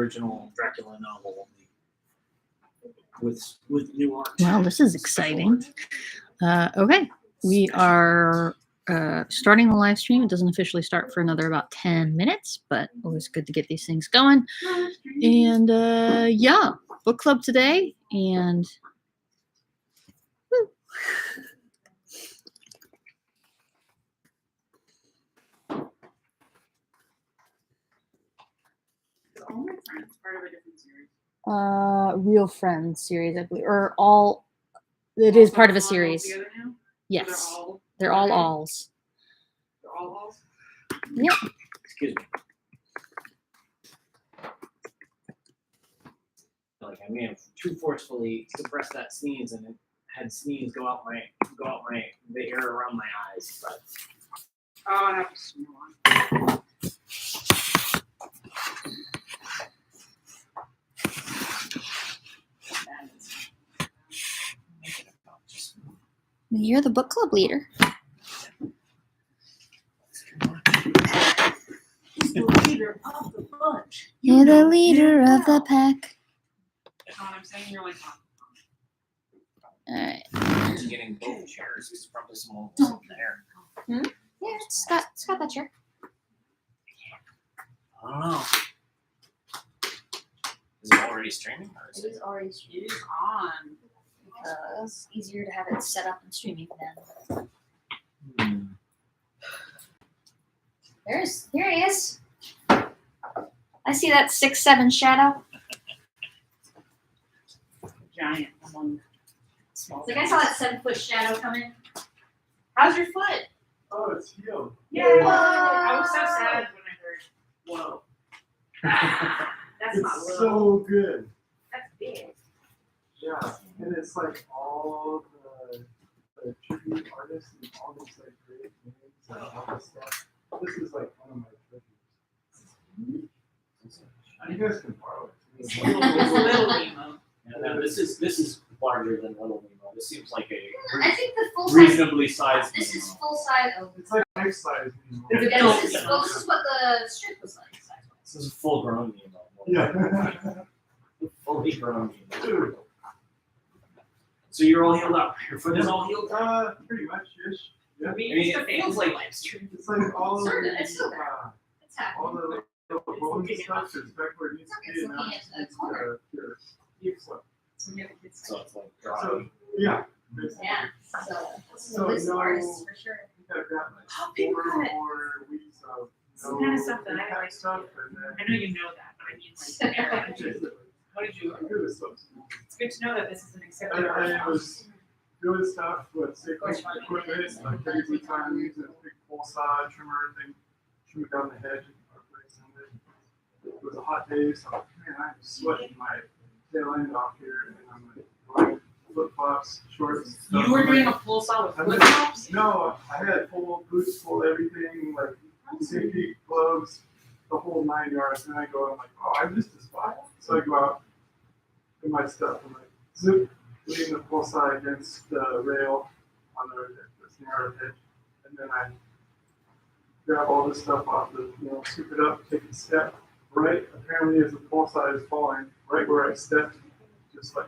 original Dracula novel with new art. Well, this is exciting. Okay, we are starting the live stream. It doesn't officially start for another about 10 minutes, but always good to get these things going. And yeah, book club today. And woo. Real Friends series, I believe, or all. It is part of a series. Yes, they're all alls. They're all alls? Yep. Excuse me. Like I may have too forcefully suppressed that sneeze and it had sneeze go out the air around my eyes, but Oh, I have to smell one. You're the book club leader. He's the leader of the bunch. You're the leader of the pack. That's what I'm saying. You're like, All right. I'm getting both chairs. It's probably some there. Yeah, it's got that chair. I don't know. Is it already streaming? Or is It is already it is on. it's easier to have it set up and streaming then. Here he is. I see that 6'7" shadow. Giant among small. It's like I saw that 7-foot shadow come in. How's your foot? Oh, it's healed. Yeah. Whoa. I was so sad when I heard, whoa. That's not It's little. so good. That's big. Yeah, and it's like all the tribute artists and all these like great names and all this stuff. This is like one of my tributes. You guys can borrow it. It's little Nemo. Yeah, no, this is larger than Little Nemo. This seems like a I think the full size. reasonably sized. This is Nemo. full size. Oh, It's like life size. Is it yeah, this is what the strip was like. This is full grown Nemo. Yeah. Fully grown Nemo. Dude, So you're all healed up. Your foot is all healed up. pretty much ish. Yeah. I mean, I mean, it's it the feels family like- live stream. It's like all Sort the of, it's still there. It's all happening. the little bones and stuff is back where it needs to be. It's And now looking it's at a corner. pure. So, So we have a kid So it's like so dry. yeah. Yeah. So this is So a list of no- artists for sure. I think I've got like Oh, people 4 got it. more weeks of Some kind of stuff that I impact like. stuff, and I then know you know that, but I mean, like, Aaron, how did you? I do this stuff. It's good to know that this is an I accepted art form. was doing stuff with safety equipment, like crazy time, using a big pole saw trimmer thing, trimming down the hedge. It was a hot day, so man, I'm sweating my tail end off here, and I'm like wearing flip flops, shorts. You were doing a full saw with I'm flip like, flops? No, I had full boots, full everything, like safety gloves, the whole 9 yards. And I go, I'm like, oh, I missed a spot. So I go out in my stuff and like zip, leaning the full side against the rail on the narrow edge, and then I grab all this stuff off the, scoop it up, take a step. Right, apparently, as the pole side is falling, right where I stepped, just like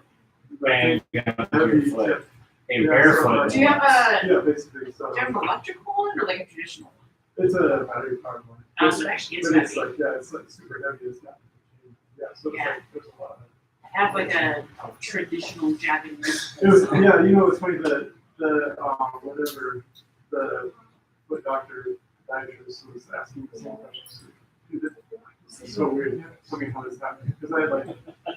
Bang. heavy Your foot. tip. A Yeah, barefoot. so, Do you have a, Yeah, basically. So do you have an electrical one or like a traditional one? it's a battery powered one. Oh, so it actually gets But it's heavy. like, yeah, it's like super heavy. It's not. Yeah, so it's Yeah. like, there's a lot of it. I have like a traditional Japanese. It was, yeah, it's funny that whatever the foot doctor podiatrist was asking the same questions. It's so weird. Tell me how this happened because I had like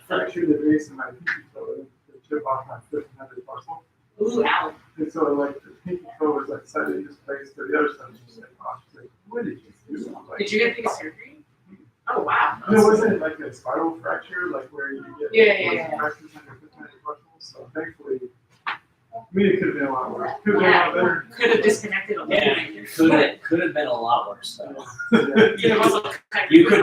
fractured the base of my pinky toe and the chip off my foot and had a muscle. Ooh, ow. And so like the pinky toe was like slightly displaced to the other side. She's like, oh, she's like, what did you do? I'm like, Did you get big surgery? Oh, wow. No, wasn't it like a spiral fracture, like where you get Yeah. fractures in your foot muscles? So thankfully, I mean, it could have been a lot worse. Could have been a lot better. Could have disconnected a little Yeah, bit. could have been a lot worse though. Yeah. Could have also cut You your could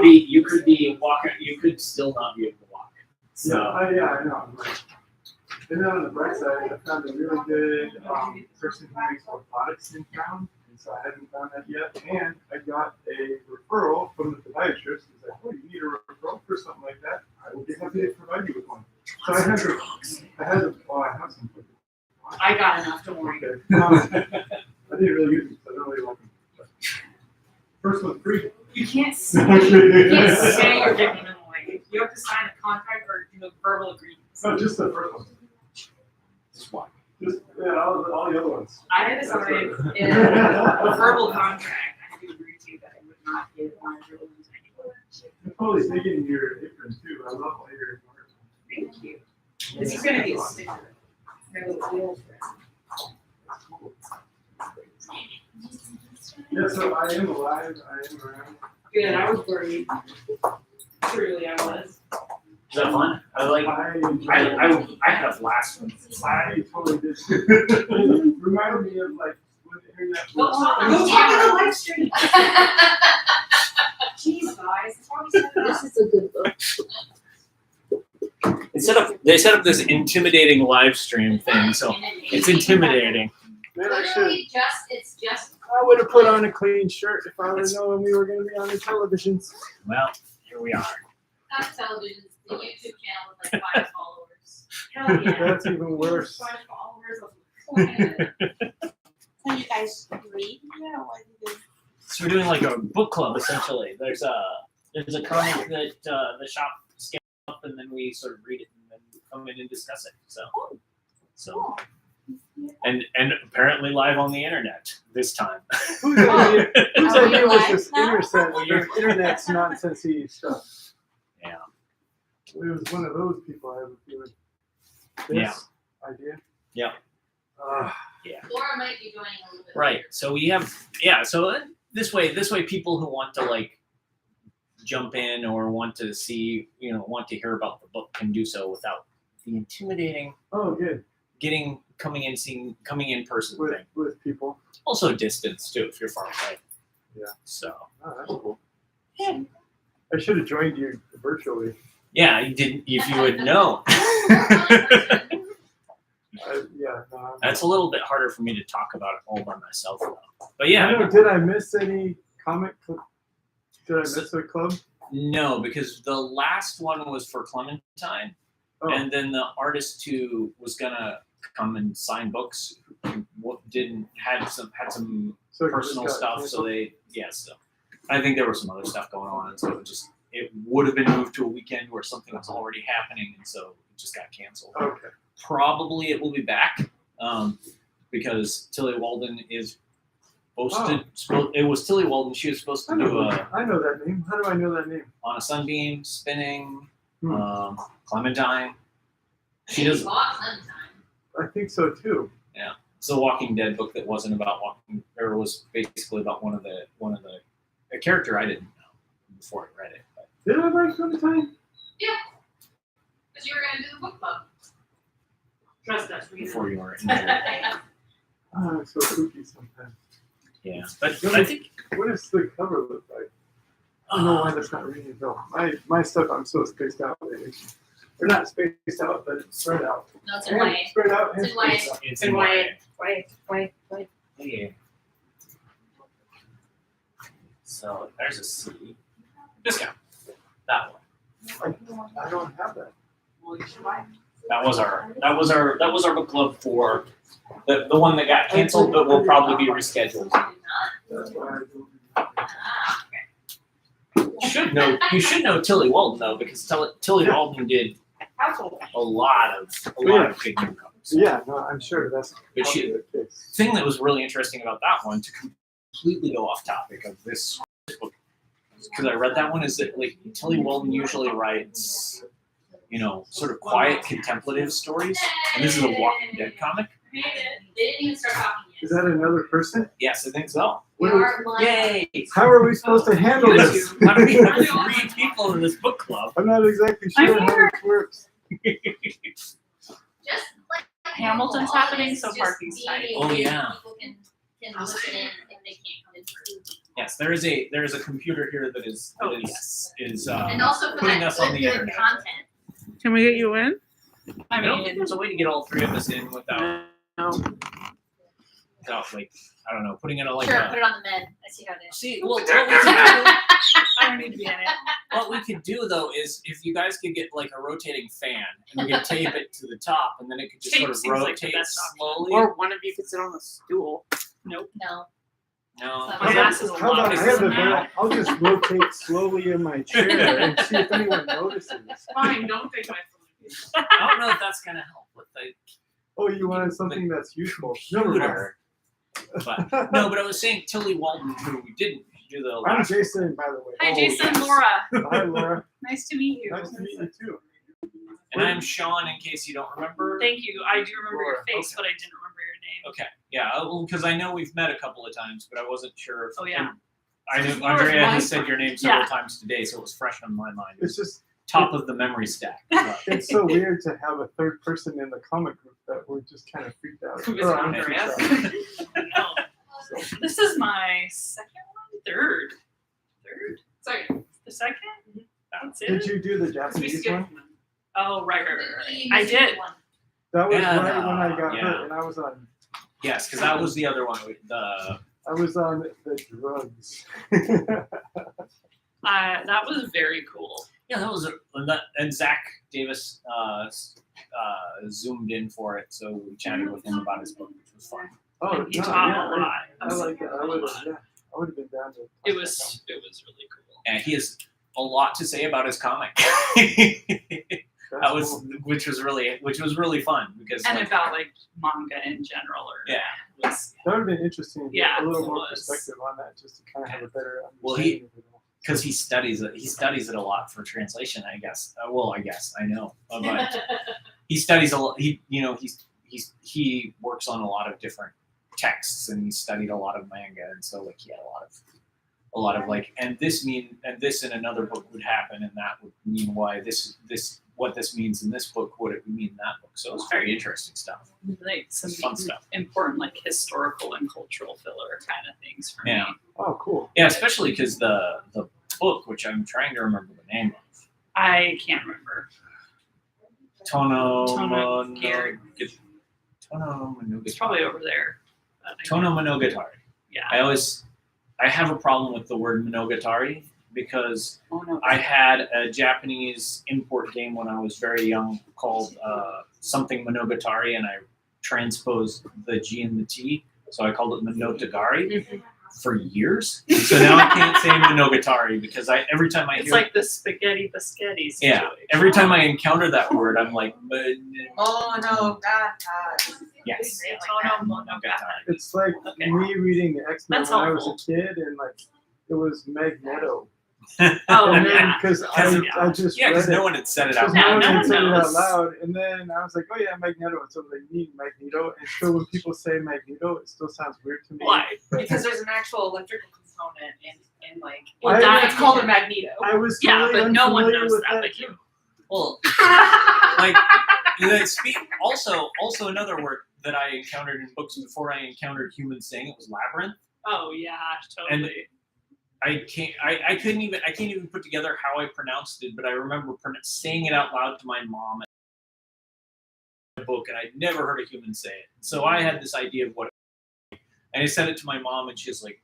foot be walking. You could still not be able to walk. So Yeah, I know. I'm like, and then on the bright side, I found a really good person who makes orthotics in town. And so I hadn't found that yet. And I got a referral from the podiatrist. He's like, "Oh, you need a referral for something like that? I will be happy to provide you with one." So I have some. I got enough, don't worry. Okay. I didn't really use them, so I don't really like them. First one's free. You can't say you're giving them away. You have to sign a contract or verbal agreement. No, just the first one. Just one. Just all the other ones. I had decided in a verbal contract, I had to agree to that I would not give my real ones anymore. You're probably thinking your apron too. I love all your. Thank you. This is gonna be a sticker. Yeah, so I am alive. I am around. Good, I was worried. Truly, I was. Is that fun? I had a blast one. I totally did. It reminded me of like when the internet Go talk was. on the live stream. Jeez, guys, that's why we said This that. is a good book. They set up this intimidating live stream thing, so it's intimidating. Man, I should. Literally it's just. I would have put on a clean shirt if I would have known we were going to be on the televisions. Well, here we are. Not television, the YouTube channel with like 5 followers. Hell yeah. That's even worse. 5 followers of So you guys read? Yeah, what do you do? So we're doing like a book club essentially. There's a comic that the shop scans up, and then we sort of read it and then come in and discuss it. So and apparently live on the internet this time. Whose idea Are we was live this now? internet's nonsensey stuff? Yeah. It was one of those people I have a feeling. Yeah. Idea. Yeah. Laura might be joining a little bit. Right. So we have so this way people who want to like jump in or want to see, want to hear about the book can do so without the intimidating Oh, good. coming in person thing. With people. Also distance too if you're far away. Yeah. So Oh, that's cool. Yeah. I should have joined you virtually. yeah, you didn't if you had known. That's a little bit harder for me to talk about it all by myself though. But yeah. I know, did I miss any comic club? Did I miss a club? No, because the last one was for Clementine. Oh. And then the artist who was gonna come and sign books had some So it personal just got stuff. So canceled? so I think there was some other stuff going on, and so it would have been moved to a weekend where something was already happening, and so it just got canceled. Okay. Probably it will be back because Tilly Walden is it was Tilly Walden. She was supposed to do I know that name. How do I know that name? On a Sunbeam, Spinning, Clementine. She does. I think so too. It's a Walking Dead book that wasn't about walking, or was basically about one of the a character I didn't know before I read it. But. Did I write Clementine? Yeah. Because you were going to do the book club. Trust us, we Before you were in Oh, it's so spooky sometimes. Yeah, but I think What does the cover look like? I don't know why that's not ringing a bell. My stuff, I'm so spaced out lately. They're not spaced out, but it's spread out. No, it's in white. Spread out and It's in white. spaced out. it's And in wait. Yeah. So there's a C. This guy. That one. I don't have that. Well, you should buy it. That was our book club for the one that got canceled, but will probably be rescheduled. That's why I don't. Ah, You should know Tilly Walden though, because Tilly Walden did Household. a lot of big new covers. Yeah, no, I'm sure that's But probably the case. Thing that was really interesting about that one, to completely go off topic of this book, because I read that one, is that like Tilly Walden usually writes, sort of quiet contemplative stories, and this is a Walking Dead comic. They didn't even start talking yet. Is that another person? Yes, I think so. We are blind. Yay! How are we supposed to handle this? How do we have 3 people in this book club? I'm not exactly sure how this works. Just like Hamilton's all happening, it is so just parking's being tight. able Oh, to- yeah. People can listen in if they can't come into. Yes, there is a computer here that is And also for putting that us on the good internet. content. Can we get you in? I don't think there's a way to get all 3 of us in without. No. without like I don't know, putting it on like Sure, a put it on the men. I see how it is. see. Well, what we could do, I don't need to be in it. what we could do though is if you guys could get like a rotating fan and we could tape it to the top and then it could just Tape sort of seems like the rotate best option. slowly. Or one of you could sit on the stool. Nope. No. no, My ass is a How lot about I bigger have than a that. better, I'll just rotate slowly in my chair and see if anyone notices. Fine, don't take my phone. I don't know if that's gonna help with the Oh, you wanted something that's useful. Never mind. computer. But no, but I was saying Tilly Walton, who we didn't do the I'm last. Jason, by the way. Hi, Oh, Jason, yes. Laura. Hi, Laura. Nice to meet you. Nice to meet you too. And I'm Sean, in case you don't remember. Thank you. I do remember your Laura, face, okay. but I didn't remember your name. Okay, yeah, because I know we've met a couple of times, but I wasn't sure. If, Oh, yeah. I knew Laura's Andrea my has said your name several Yeah. times today, so it was fresh on my mind. It was It's just, top of the memory stack. But it's so weird to have a third person in the comic group that we're just kind of freaked out. Who is Or I'm Andrea? freaked out. No. This is my second one? Third? Second. The second? That's it? Did you do the We Japanese skipped one? one. Oh, right. I did. That was Yeah, right when I got yeah. hurt, and I was on yes, because that was the other one. The the drugs. That was very cool. yeah, that was and Zach Davis zoomed in for it, so we chatted with him about his book, which was fun. Oh, And he no, taught yeah, a lot. I like that. I would have been down to. It was really cool. And he has a lot to say about his comic. That's That was cool. which was really fun because And like, about like manga in general, or Yeah. was That would have been interesting to get Yeah, a little it more was. perspective on that, just to kind of have a better Well, understanding of it all. because he studies it a lot for translation, I guess. I know, but he studies a lot. He works on a lot of different texts, and he studied a lot of manga, and so like he had a lot of like, and this in another book would happen, and that would mean why this what this means in this book, what it would mean in that book. So it was very interesting stuff. like some Fun stuff. important like historical and cultural filler kind of things for Yeah. me. Oh, cool. Yeah, especially because the book, which I'm trying to remember the name of, I can't remember. Tono It's probably over there. but I Tono Monogatari. Yeah. I have a problem with the word Monogatari because Oh no. I had a Japanese import game when I was very young called something Monogatari, and I transposed the G and the T, so I called it Monotagari for years. So now I can't say Monogatari because every time I It's hear like the spaghetti biscotti situation. yeah, every time I encounter that word, I'm like, Oh no, God. yes. Tono Monogatari. It's like Okay. me reading the X-Men That's when I was helpful. a kid, and like it was Magneto. Oh and then yeah. because Because- I just Yeah, because read no it. one had said it Because out No, no loud. one no had one said it out knows. loud, and then I was like, "Oh yeah, Magneto." And so they need Magneto, and so when people say Magneto, it still sounds weird to me. Why? Because there's an actual electrical component in like Well, I- that- it's called a magneto. I was Yeah, totally but no one unfamiliar knows with that but you. too. Well, like also another word that I encountered in books before I encountered humans saying it was labyrinth. Oh yeah, totally. I can't even put together how I pronounced it, but I remember saying it out loud to my mom in a book, and I'd never heard a human say it. So I had this idea of what it was. And I said it to my mom, and she's like,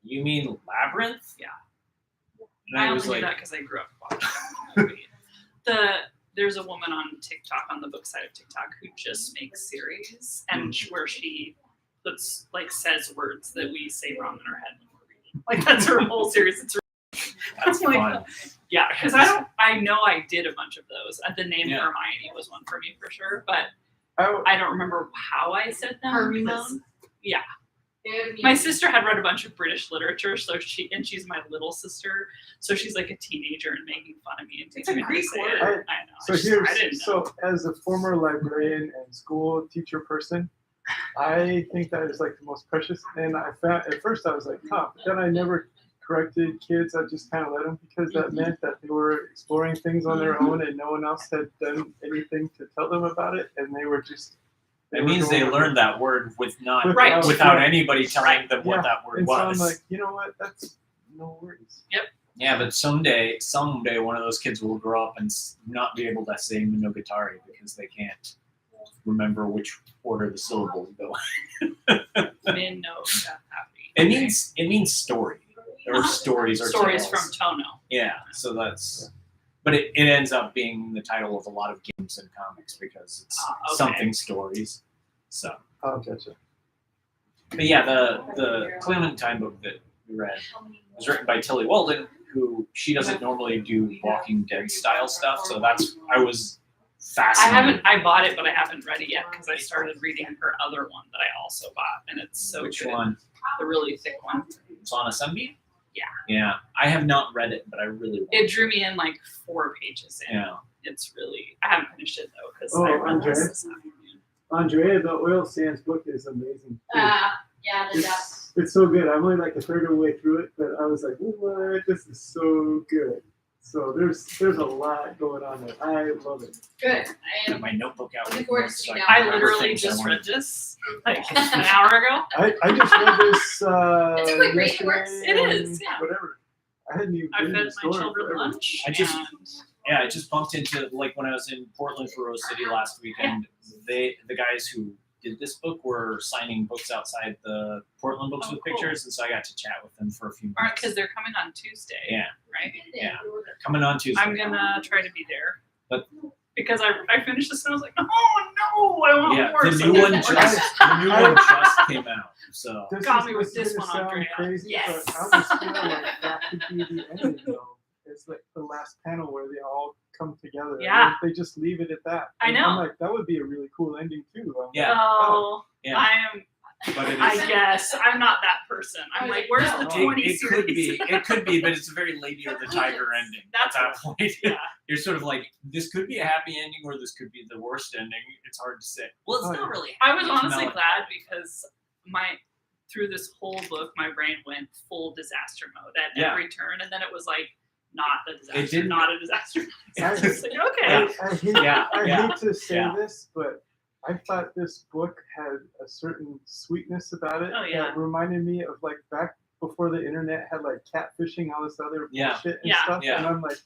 "You mean labyrinth?" Yeah. And I I only was knew like, that because I grew up watching that movie. There's a woman on TikTok, on the book side of TikTok, who just makes series, and where she puts like says words that we say wrong in our head when we're reading. Like that's her whole series. It's "That's like, fun." yeah, because I know I did a bunch of those. The name Yeah. Hermione was one for me for sure, but I, I don't remember how I said them. Hermione? 'Cause- Yeah. My sister had read a bunch of British literature, so she's my little sister, so she's like a teenager and making fun of me and It's a teaching me how to Greek say word. it. I know. So I didn't here's know. so as a former librarian and school teacher person, I think that is like the most precious. And I found at first I was like, huh, but then I never corrected kids. I just kind of let them because that meant that they were exploring things on their own and no one else had done anything to tell them about it, and they were just. It were means they going with learned that word without Right. anybody telling them what Yeah. that word And so I'm was. like, you know what? That's no worries. Yeah, but someday one of those kids will grow up and not be able to say Monogatari because they can't remember which order the syllables go. Min no happy. It means story. Or stories or Stories tales. from Tono. Yeah, so that's. But it ends up being the title of a lot of games and comics because it's Okay. something stories. So. Oh, gotcha. But yeah, the Clementine book that we read was written by Tilly Walden, who she doesn't normally do Walking Dead style stuff. So I was fascinated. I bought it, but I haven't read it yet because I started reading her other one that I also bought, and it's so Which good. one? The really thick one. It's on a Sunbeam? Yeah. Yeah. I have not read it, but I really want It drew me in like 4 pages in. Yeah. It's really. I haven't finished it though because Oh, I read Andrea? this afternoon. Andrea, the oil sands book is amazing. Yeah, the duck. It's so good. I'm only like a third of the way through it, but I was like, what? This is so good. So there's a lot going on there. I love it. Good. to I get am my notebook out. looking with forward to notes, sitting so down. I remember literally things I just wanted read this like an hour ago. I just read this It's a quick read, it yesterday works. It is, and yeah. Whatever. I hadn't even I been in fed the my store children forever. lunch. I just- and Yeah, I just bumped into, like, when I was in Portland for Rose City last weekend, the guys who did this book were signing books outside the Portland books Oh, with cool. pictures, and so I got to chat with them for a few Aren't minutes. because they're coming on Tuesday. Yeah. Right. Yeah. Coming on Tuesday. I'm gonna try to be there. But- because I finished this and I was like, oh no, I want Yeah, more. the So new then one more. just came out. So This Got is- me with this is this gonna one, sound Andrea. Crazy, Yes. but I just feel like that could be the ending, though. It's like the last panel where they all come together. and Yeah. They just leave it at that. I And know. I'm like, that would be a really cool ending too. I'm Yeah. like, Oh, yeah, I am. but it I is. guess I'm not that person. I'm like, where's the No. 20 It series? could be, but it's a very Lady of the Tiger ending. That's at that point. Yeah. You're sort of like, this could be a happy ending, or this could be the worst ending. It's hard to say. Well, it's Oh, not yeah. really. I was It's honestly melancholy. glad because through this whole book, my brain went full disaster mode at Yeah. every turn, and then it was like, not a disaster, didn't- not a disaster. I- It's just like, okay. Yeah. I hate, Yeah, I yeah, hate to say yeah. this, but I thought this book had a certain sweetness about it Oh, yeah. that reminded me of like back before the internet had like catfishing, all this other Yeah. bullshit and Yeah. stuff. Yeah. And I'm like,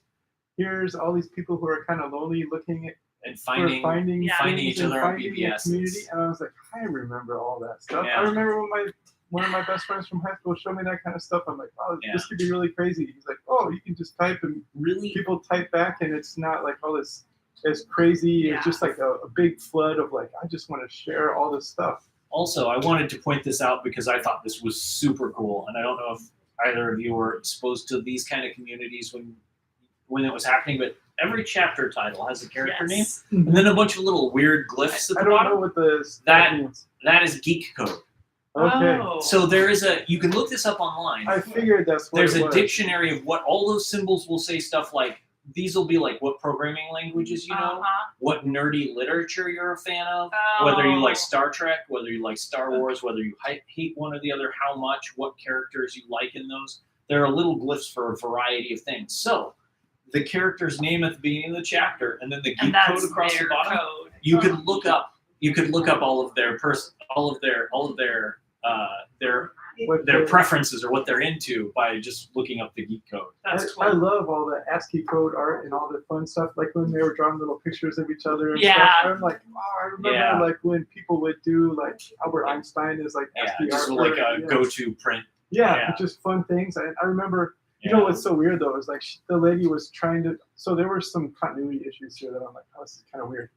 here's all these people who are kind of lonely looking And for finding finding Yeah. finding things each and other on finding a BBS. community. And I was like, I remember all that stuff. Yeah. I remember when one of my best friends from high school showed me that kind of stuff. I'm like, oh, Yeah. this could be really crazy. He's like, oh, you can just type and really. people type back and it's not like all this as crazy. Yeah. It's just like a big flood of like, I just want to share all this stuff. Also, I wanted to point this out because I thought this was super cool, and I don't know if either of you were exposed to these kind of communities when it was happening, but every chapter title has a character name, Yes. and then a bunch of little weird glyphs at I the don't know bottom. what the That- means. That is geek code. Okay. Oh. So there is you can look this up online. I figured that's what There's it a was. dictionary of what all those symbols will say stuff like, these will be like what programming languages you know, Uh-huh. what nerdy literature you're a fan of, whether you Oh. like Star Trek, whether you like Star Wars, whether you hate one or the other, how much, what characters you like in those. There are little glyphs for a variety of things. So the character's name at the beginning of the chapter, and then the And geek that's code across the their bottom. code. You could look up. You could look up all of their What their the- preferences or what they're into by just looking up the geek code. That's I cool. love all the ASCII code art and all the fun stuff, like when they were drawing little pictures of each other and Yeah. stuff. I'm like, oh, I remember Yeah. like when people would do like Albert Einstein is like Yeah, ASCII just art. like or, a you know, go-to print. Yeah, yeah. just fun things. I remember, you Yeah. know what's so weird though, is like the lady was trying to, so there were some continuity issues here that I'm like, oh, this is kind of weird.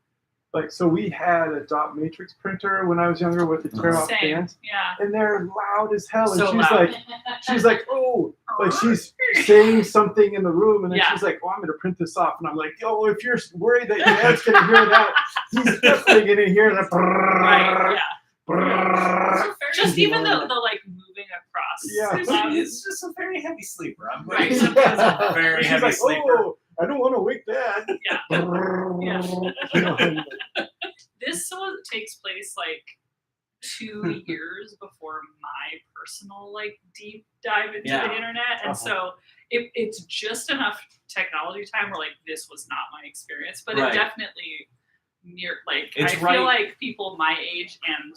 Like, so we had a dot matrix printer when I was younger with the tear off Same. fans, Yeah. and they're loud as hell. And So she's loud. like, oh, like she's saying something in the room, and then Yeah. she's like, oh, I'm gonna print this off, and I'm like, oh, if you're worried that your dad's gonna hear that, he's definitely gonna hear that. Right. Yeah. Brrrr. Just even the like moving across. Yeah. It's just a very heavy sleeper. I'm Right. going to Yeah. a very She's heavy like, sleeper. oh, I don't want to wake Dad. Yeah. Brrrr. You know, and, like, This one takes place like 2 years before my personal like deep dive into Yeah. the internet, and Uh-huh. so it's just enough technology time where like this was not my experience, but Right. it definitely like It's I right. feel like people my age and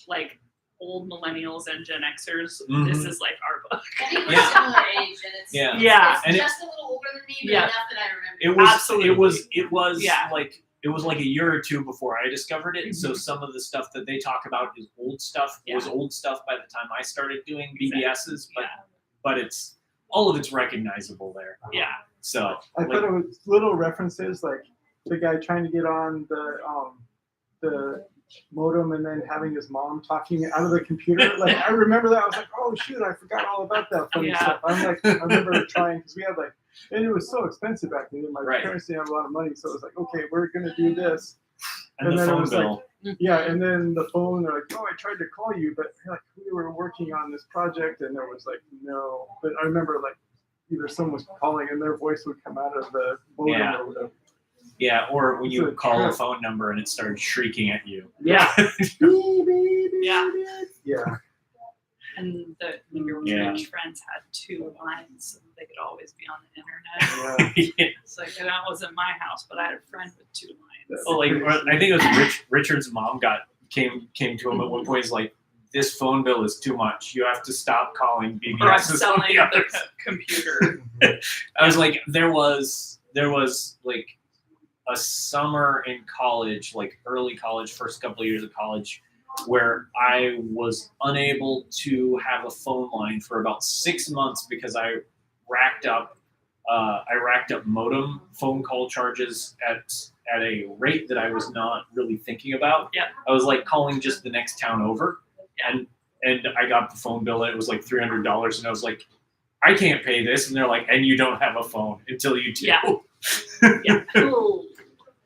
like old millennials and Gen Xers, Mhm. this is like our book. I think we're Yeah. similar age, and it's Yeah. Yeah. it's And just a little older than me, but Yeah. enough that I remember. It was. Absolutely. It was Yeah. like it was like a year or two before I discovered it. So some of the stuff that they talk about is old stuff. It was old stuff by the time I started doing BBSs, but it's all of it's recognizable there. Yeah. So I thought it was little references like the guy trying to get on the modem and then having his mom talking out of the computer. Like I remember that. I was like, oh shoot, I forgot all about that funny stuff. I'm like, I remember trying because we had like, and it was so expensive back then. My parents didn't have a lot of money, so it was like, okay, we're gonna do this. and the then it phone was bill. like, yeah, and then the phone. They're like, oh, I tried to call you, but like we were working on this project, and there was like no. But I remember like either someone was calling and their voice would come out of the modem or whatever. Yeah, or when you It's a call a trip. phone number and it started shrieking at you. Yeah. Yeah. Yeah. And the your rich friends had 2 lines, so they could always be on the internet. Yeah. It's like that wasn't my house, but I had a friend with 2 lines. Well, like I think it was Richard's mom came to him at one point. He's like, "This phone bill is too much. You have to stop calling BBS." Or I'm selling the computer. I was like, there was like a summer in college, like early college, first couple of years of college, where I was unable to have a phone line for about 6 months because I racked up modem phone call charges at a rate that I was not really thinking about. Yeah. I was like calling just the next town over, and I got the phone bill and it was like $300, and I was like, I can't pay this, and they're like, and you don't have a phone until you do. Yeah. Cool.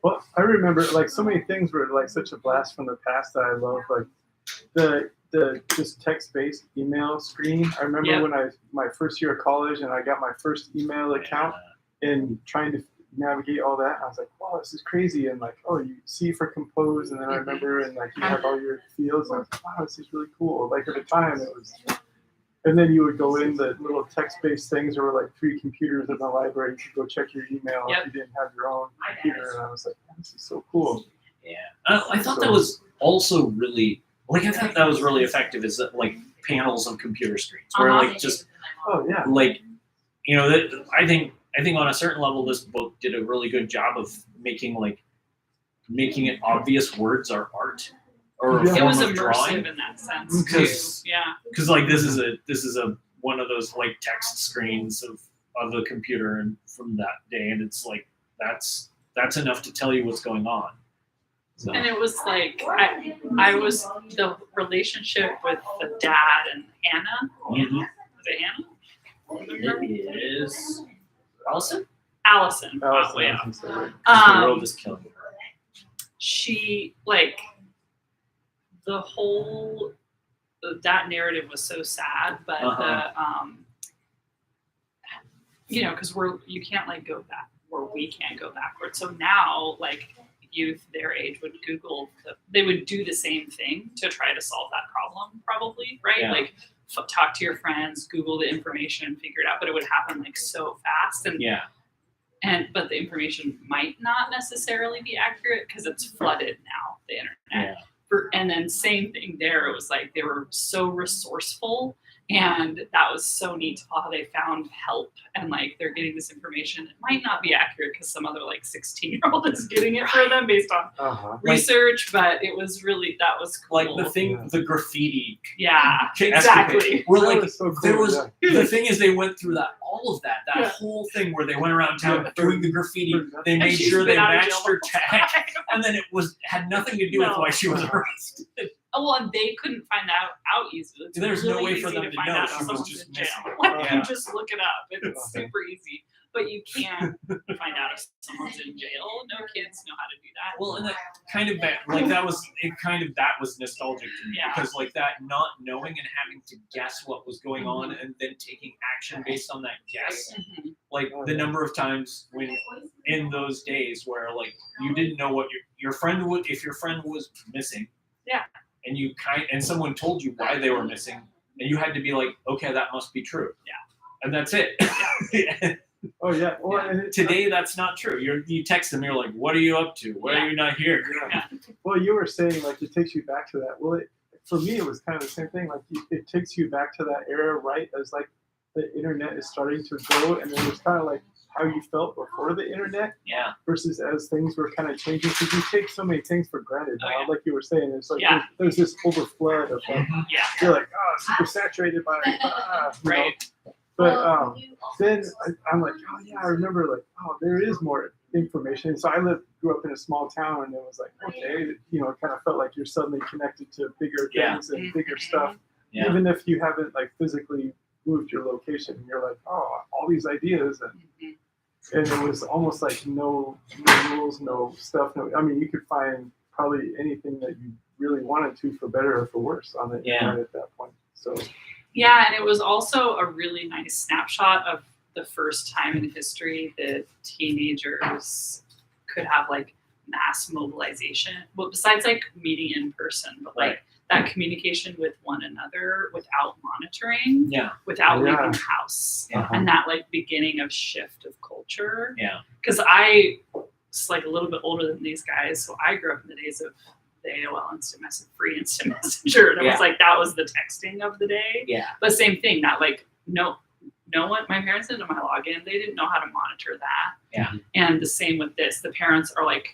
Well, I remember like so many things were like such a blast from the past that I love. Like the just text-based email screen. I remember when my first year of college and I got my first email account and trying to navigate all that. I was like, wow, this is crazy. And like, oh, you see for compose, and then I remember and like you have all your fields. And I was like, wow, this is really cool. Like at the time it was. And then you would go in the little text-based things. There were like 3 computers in the library. You could go check your email if you didn't have your own computer. And I was like, this is so cool. Yeah, I thought that was also really I thought that was really effective. Is that like panels of computer screens where like just like that I think on a certain level this book did a really good job of making it obvious words are art. Or It was immersive immersive drawing. in that sense Because too. Yeah. Because like this is a one of those like text screens of a computer and from that day, and it's like that's enough to tell you what's going on. So. And it was like I was the relationship with the dad and Hannah. Mm-hmm. Was it Hannah? Remember? It is Allison. Allison. Oh, yeah. The world is killing her. She like the whole that narrative was so sad, but because you can't like go back, or we can't go backwards. So now like youth their age would Google they would do the same thing to try to solve that problem, probably, right? Yeah. Like talk to your friends, Google the information, figure it out, but it would happen like so fast. But the information might not necessarily be accurate because it's flooded now, the internet. And then same thing there. It was like they were so resourceful, and that was so neat how they found help, and like they're getting this information. It might not be accurate because some other like 16-year-old is getting it for them based on research, but it was really that was cool. Like the graffiti. Yeah, exactly. We're like so cool, there was the thing is they went through all of that whole thing where they went around town doing the graffiti. They made sure they matched her tag, and then it had nothing to do with why she was arrested. Oh, well, and they couldn't find that out easily. It's There's really no way for easy them to find know out she if was someone's just in jail. missing. Like you just look it up. It's super easy. But you can't find out if someone's in jail. No kids know how to do that. Well, and that kind of that was nostalgic to me because like that not knowing and having to guess what was going on and then taking action based on that guess. Like the number of times when in those days where like you didn't know what your friend would if your friend was missing. Yeah. And someone told you why they were missing, and you had to be like, okay, that must be true. Yeah. And that's it. Oh yeah. Well, and today that's not true. You text them, you're like, what are you up to? Why are you not here? Well, you were saying like it takes you back to that. Well, for me it was kind of the same thing. Like it takes you back to that era, right? As like the internet is starting to grow, and it was kind of like how you felt before the internet Yeah. versus as things were kind of changing. Because you take so many things for granted Oh, now, yeah. like you were saying. It's like Yeah. there's this overflood of like, Yeah. you're like, oh, super saturated by you know. Right. But then I'm like, oh yeah, I remember like, oh, there is more information. So I grew up in a small town, and it was like, okay, you know, it kind of felt like you're suddenly connected to bigger Yeah. things and bigger stuff, Yeah. even if you haven't like physically moved your location. You're like, oh, all these ideas, and it was almost like no rules, no stuff. No, I mean, you could find probably anything that you really wanted to, for better or for worse, on the internet at that point. So. Yeah, and it was also a really nice snapshot of the first time in history that teenagers could have like mass mobilization. Well, besides like meeting in person, but like that communication with one another without monitoring, without leaving the house, and that like beginning of shift of culture. Yeah. Because I was like a little bit older than these guys, so I grew up in the days of the AOL Instant Messenger, and it was like that was the texting of the day. Yeah. But same thing, that like no one, my parents didn't know my login, they didn't know how to monitor that. Yeah. And the same with this, the parents are like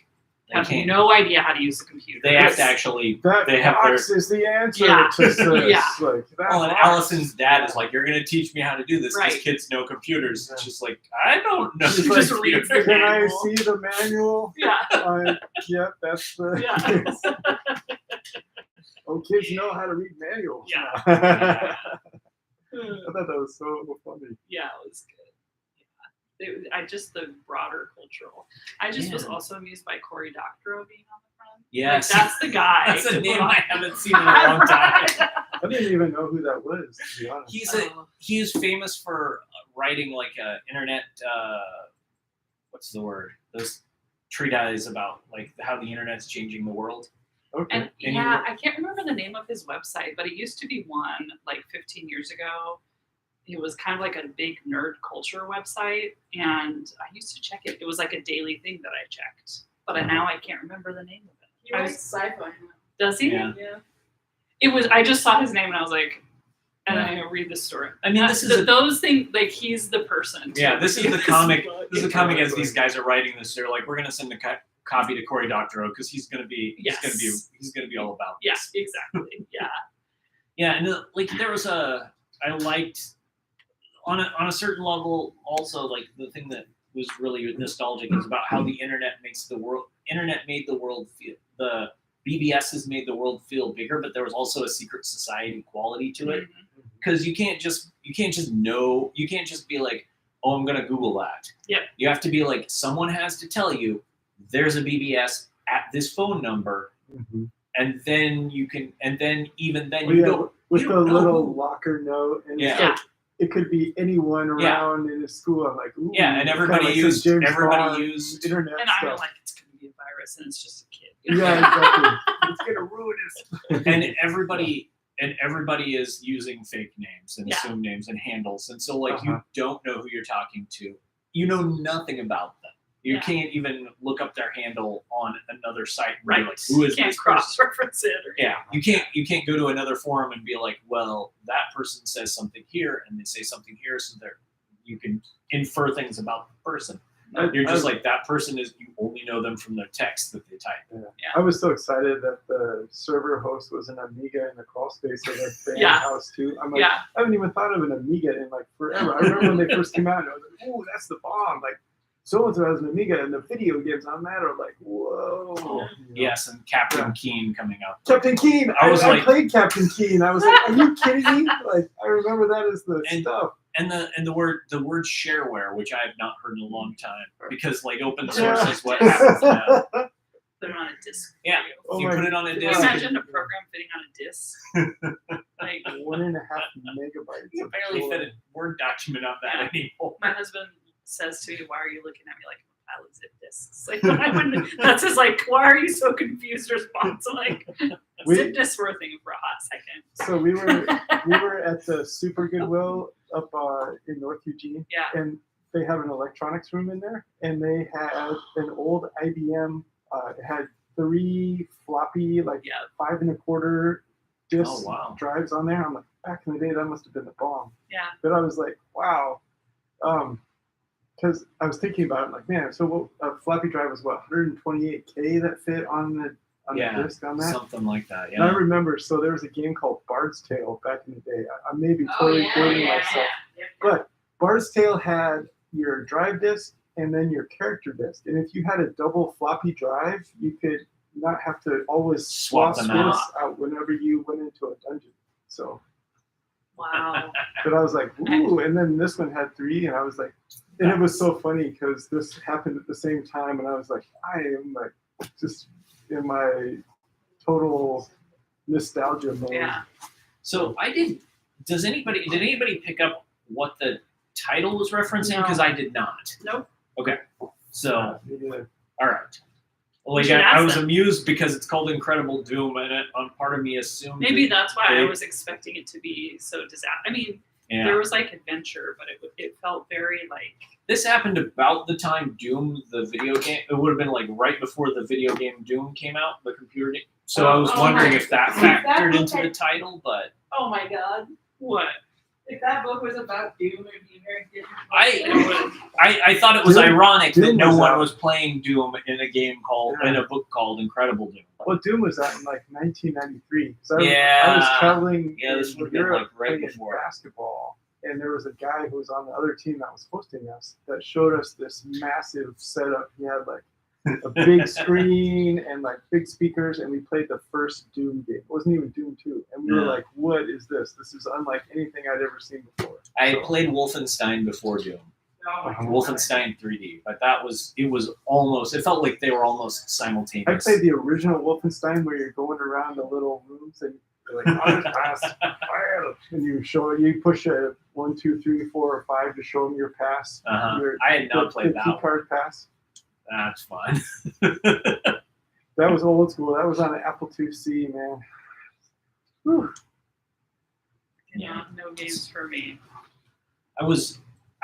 have can't- no idea how to use the computer. They have to actually. That They have their. box is the answer Yeah. to this. Yeah. Like, that Well, and box. Allison's dad is like, "You're gonna teach me how to do this because Right. kids know computers." It's just like, I don't know. She's Just like, reads the Can I manual. see the manual? Yeah. Yep, that's the. Yeah. Oh, kids know how to read manuals. Yeah. now. I thought that was so funny. Yeah, it was good. I just the broader cultural. I just was also amused by Cory Doctorow being on the front. Yes. Like, that's the guy. That's a to name put on- I haven't seen in a long time. I didn't even know who that was, to be honest. He's famous for writing like internet. What's the word? Those treatises about like how the internet's changing the world. Okay. And yeah, I can't remember the name of his website, but it used to be one like 15 years ago. It was kind of like a big nerd culture website, and I used to check it. It was like a daily thing that I checked, but now I can't remember the name of it. He writes sci-fi. Does he? Yeah. It was. I just saw his name and I was like, and then I read the story. I mean, this is those things. Like he's the person. Yeah, this is the comic. This is the comic as these guys are writing this. They're like, we're gonna send a copy to Cory Doctorow because he's gonna be all about Yeah, this. exactly. Yeah. Yeah, and like there was I liked on a certain level also like the thing that was really nostalgic is about how the internet made the world feel. The BBS has made the world feel bigger, but there was also a secret society quality to it because you can't just be like, oh, I'm gonna Google that. Yeah. You have to be like, someone has to tell you there's a BBS at this phone number, and then you can, and then even then you don't. With you the don't know little who. locker note, and it's Yeah. like, it could be anyone around in a school. I'm like, ooh, Yeah, and kinda everybody like some used James Bond used internet And I'm stuff. like, it's gonna be a virus, and it's just a kid. Yeah, exactly. It's gonna ruin us. and everybody is using fake names and Yeah. assumed names and handles, and so like Uh-huh. you don't know who you're talking to. You know nothing about them. You Yeah. can't even look up their handle on another site and Right. be like, who is Can't this person? cross-reference it. Or, Yeah, you can't go to another forum and be like, well, that person says something here and they say something here, so you can infer things about the person. You're just like, that person is, you only know them from the text that they type. Yeah. I was so excited that the server host was an Amiga in the crawl space of the fan Yeah. house too. I'm like, Yeah. I haven't even thought of an Amiga in like forever. I remember when they first came out and I was like, oh, that's the bomb. Like, so-and-so has an Amiga, and the video games on that are like, whoa. You know? Yes, and Captain Keen coming up. Captain Keen. I was I like- played Captain Keen. I was like, are you kidding me? Like, I remember that as the And- stuff. And the word shareware, which I have not heard in a long time, because like open source is what happens now. Put it on a disc. Yeah. Oh You my put it on a Can you disc. imagine a program fitting on a disc? Like 1.5 megabytes. You of barely storage. fit a Word document on that anymore. my husband says to me, "Why are you looking at me like a pile of zip discs?" Like I wouldn't. That's his like, "Why are you so confused?" Response. I'm like, We- zip discs were a thing for a hot second. So we were at the Super Goodwill up in North Eugene, Yeah. and they have an electronics room in there, and they had an old IBM. It had 3 floppy, like Yeah. 5 1/4 disc Oh, wow. drives on there. I'm like, back in the day, that must have been the bomb. Yeah. But I was like, wow, because because I was thinking about it, like, man, so what, a floppy drive was what, 128K that fit on the disc on that? Something like that. And I Yeah. remember, so there was a game called Bard's Tale back in the day. I may be Oh, totally yeah, dating yeah, myself, yeah. but Bard's Tale had your drive disc and then your character disc. And if you had a double floppy drive, you could not have to always Swap swap them out. discs out whenever you went into a dungeon. So, Wow. but I was like, ooh, and then this one had 3, and I was like, and it was so funny because this happened at the same time, and I was like, I am like just in my total nostalgia mode. Yeah. So did anybody pick up what the title was referencing? No. Because I did not. Nope. Okay. So, Me neither. all right. Well, We should again, I ask was them. amused because it's called Incredible Doom, and part of me assumed Maybe that that's why I they- was expecting it to be so disaster. I mean, yeah. there was like adventure, but it felt very like. This happened about the time Doom, the video game. It would have been like right before the video game Doom came out, the computer game. So I was Oh, wondering my- if that that factored book into had- the title, but Oh my god. What? If that book was about Doom, it'd be very different. I thought it was Doom- ironic that Doom no was one out. was playing Doom in a game called in a book called Incredible Doom. Well, Doom was out in like 1993. So I Yeah. was traveling Yeah, this in would have been Europe like right playing before. basketball, and there was a guy who was on the other team that was hosting us that showed us this massive setup. He had like a big screen and like big speakers, and we played the first Doom game. It wasn't even Doom 2, and we were Yeah. like, "What is this? This is unlike anything I'd ever seen before." I So, played Wolfenstein before Doom. Oh my god. Wolfenstein 3D, but it felt like they were almost I simultaneous. played the original Wolfenstein where you're going around the little rooms and you're like, "Oh, this pass, fire," and you push a 1, 2, 3, 4, or 5 to show them your pass. Uh-huh. I had not played the that key one. card pass. That's fun. That was old school. That was on an Apple IIc, man. Whew. Yeah. No games for me.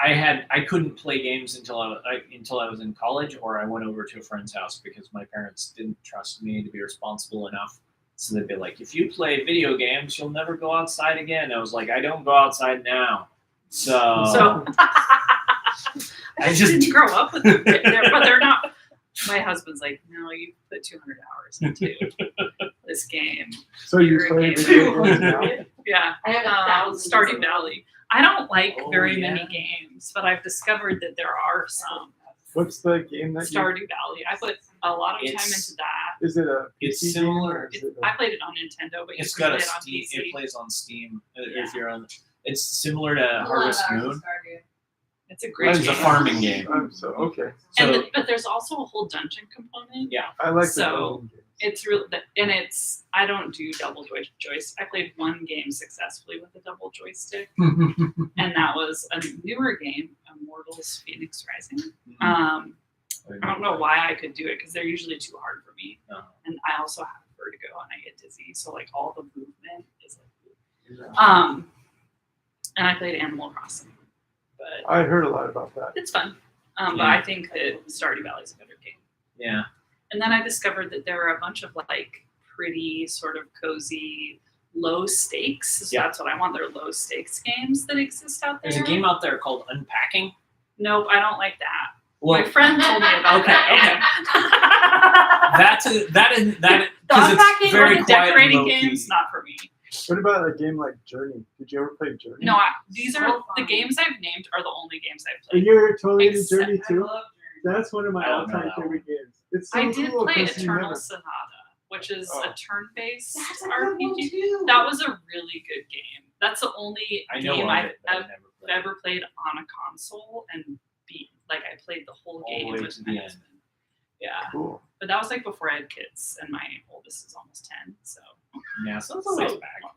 I couldn't play games until I was in college, or I went over to a friend's house because my parents didn't trust me to be responsible enough. So they'd be like, "If you play video games, you'll never go outside again." I was like, "I don't go outside now." So I just didn't grow up with them, but they're not. My husband's like, no, you put 200 hours into this game. So you You're a play gamer. video games now? Yeah, I have Stardew Valley. I don't like Oh, very yeah. many games, but I've discovered that there are some. What's the game that you... Stardew Valley. I put a lot of time It's- into that. Is it a It's PC similar- game or is it I played it on Nintendo, but you it's can got play a it on Steam. PC. It plays on Steam. Yeah. If you're on, it's similar to Harvest Moon. It's a great It's a game. farming game. so okay. So But there's also a whole dungeon component. yeah, I like the So, building games. It's real, and it's. I don't do double joystick. I played one game successfully with a double joystick, and that was a newer game, Immortals: Phoenix Rising. I don't know why I could do it because they're usually too hard for me, No. and I also have vertigo and I get dizzy, so like all the movement is like. And I played Animal Crossing, but I heard a lot about that. it's fun. But Yeah. I think that Stardew Valley is a better game. Yeah. And then I discovered that there are a bunch of like pretty sort of cozy, low stakes. Yeah. That's what I want. They're low stakes games that exist out there. There's a game out there called Unpacking. Nope, I don't like that. Well, My friend told me about Okay, that. that The because unpacking it's very or the quiet and decorating low-key. games, not for me. What about a game like Journey? Did you ever play Journey? No, these are So the fun. games I've named are the only games I've And played. you're totally into Except- Journey I too? love That's one of my I don't know all-time that one. favorite games. It's so I did cool play 'cause you Eternal never- Sonata, which is Oh. a turn-based That's a good one RPG. too. That was a really good game. That's the only I know game of I've it, but I've never played. ever played on a console and beat. Like I played the whole All the game way with to my the end. husband. Yeah, Cool. but that was like before I had kids, and my oldest is almost 10, so Yeah, so it's a so ways long back. time ago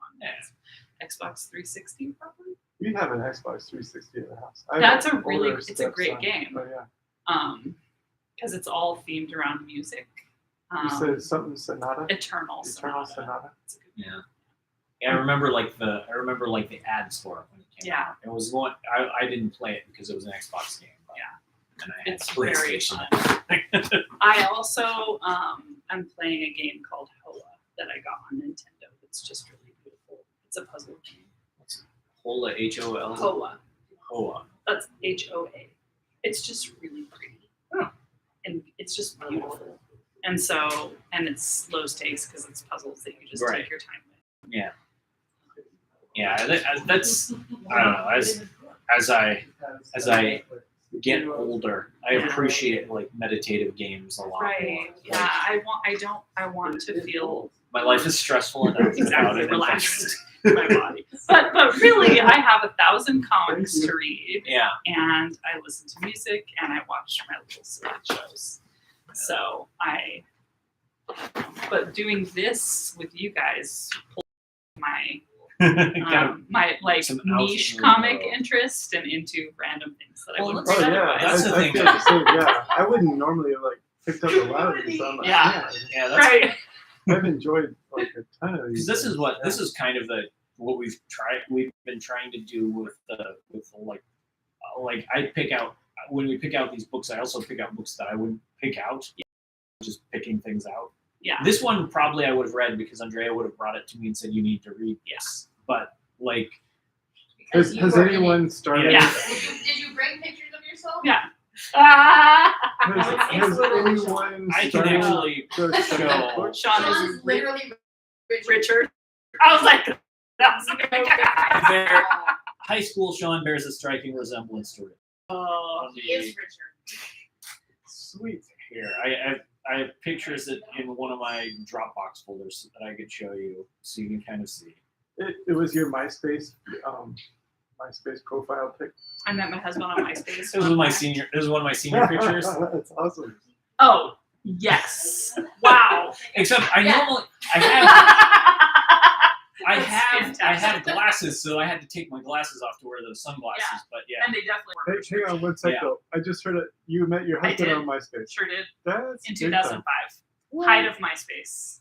on Yeah. Xbox 360 probably. We have an Xbox 360 in the house. I have That's an a really- older it's a great stepson, game. But yeah. Because it's all themed around music. You said something Sonata? Eternal Eternal Sonata. Sonata? It's a good Yeah. Yeah, I remember like the ads for it when it came Yeah. out. It was one I didn't play it because it was an Xbox game. But, Yeah. And I had It's very PlayStation. I also am playing a game called Hoa that I got on Nintendo. It's just really beautiful. It's a puzzle game. Hola, H-O-L. Hoa. Hoa. That's HOA. it's just really pretty. Oh. And it's just beautiful. And so, and it's low stakes because it's puzzles that you just Right. take your time with. Yeah. That's I don't know. As I get older, I appreciate like meditative games a lot. Right. More. Yeah. I want to feel My life is stressful enough without exactly it. relaxed in my body. But really, I have 1,000 comics to read, Yeah. and I listen to music, and I watch my little silly shows. So but doing this with you guys pulled my my like Some niche outside comic world. interest and into random things that I Well, wouldn't let's- read Oh yeah, otherwise. That's the I thing. feel the same, yeah. I wouldn't normally have like picked up a lot of these. I'm like, Yeah. Yeah, that's Right. I've enjoyed like a ton of because these. this is kind of what we've been trying to do with I pick out when we pick out these books. I also pick out books that I wouldn't pick out, just picking things out. Yeah. This one probably I would have read because Andrea would have brought it to me and said you need to read this. But like, Because you Has were in anyone started? Yeah. Did you bring pictures of yourself? Yeah. Ah! Has anyone I can started actually the second show- book? Sean Sean is is literally Richard. I was like, that was a big guy. There- high school Sean bears a striking resemblance to it. Oh, He is Richard. Sweet. Here, I have pictures in one of my Dropbox folders that I could show you so you can kind of see. It was your MySpace profile pic. I met my husband on MySpace. This was one of my senior pictures. That's awesome. Oh, yes. Wow. Except I Yeah. normally I have glasses, so I had to take my glasses off to wear those sunglasses. Yeah. But yeah, And they definitely Hey, were. hang on one sec Yeah. though. I just heard it. You met your I husband did. on MySpace. Sure did. That's In big time. 2005. Height of MySpace.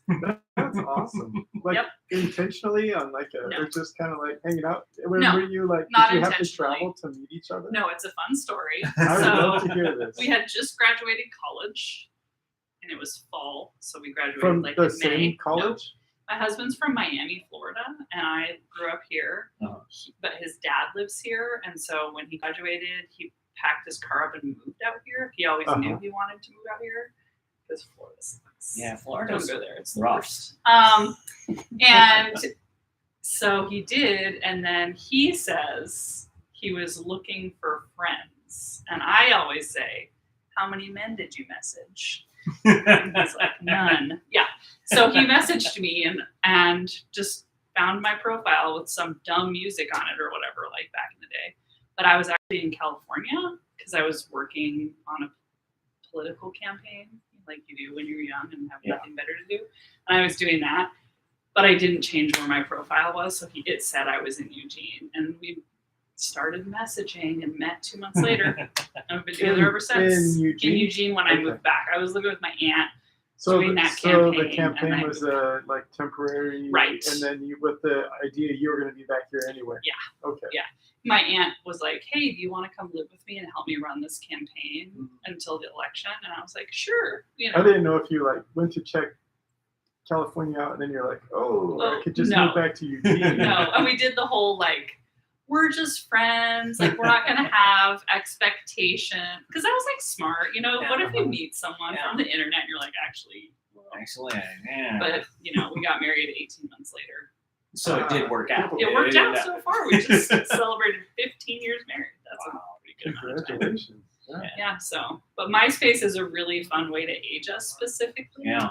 That's awesome. Like Yep. intentionally on like No. or just kind of like hanging out. Were you like? not Did you have to intentionally. travel to meet each other? No, it's a fun story. I would So, love to hear this. We had just graduated college, and it was fall, so we graduated From like the in same May. college. Nope. My husband's from Miami, Florida, and I grew up here. Uh-huh. But his dad lives here, and so when he graduated, he packed his car up and moved out here. He always knew he wanted to move out here because Florida sucks. yeah, Don't Florida's go there. It's the rough. worst. And so he did, and then he says he was looking for friends, and I always say, "How many men did you message?" And he's like, "None." Yeah. So he messaged me and just found my profile with some dumb music on it or whatever, like back in the day. But I was actually in California because I was working on a political campaign, like you do when you're young and have Yeah. nothing better to do. And I was doing that, but I didn't change where my profile was, so it said I was in Eugene, and we started messaging and met 2 months later. And we've been together ever since. In Eugene? when I Okay. moved back. I was living with my aunt. So doing that so the campaign, and campaign I was moved like temporary, Right. And then you with the idea you were going to be back here anyway. Yeah. Okay. Yeah. My aunt was like, "Hey, do you want to come live with me and help me run this campaign until the election?" And I was like, "Sure." You I know, didn't know if you like went to check California out and then you're like, oh, I could just no. move back to Eugene. no. And we did the whole like, we're just friends. Like, we're not gonna have expectation. Because I was like smart, you know. What if you meet someone from the internet and you're like, actually, Actually, yeah. but you know, we got married 18 months later. So it did work out. It worked out Yeah. so far. We just celebrated 15 years married. That's a pretty good amount of time. Congratulations. Yeah. Yeah, so, but MySpace is a really fun way to age us specifically. Yeah.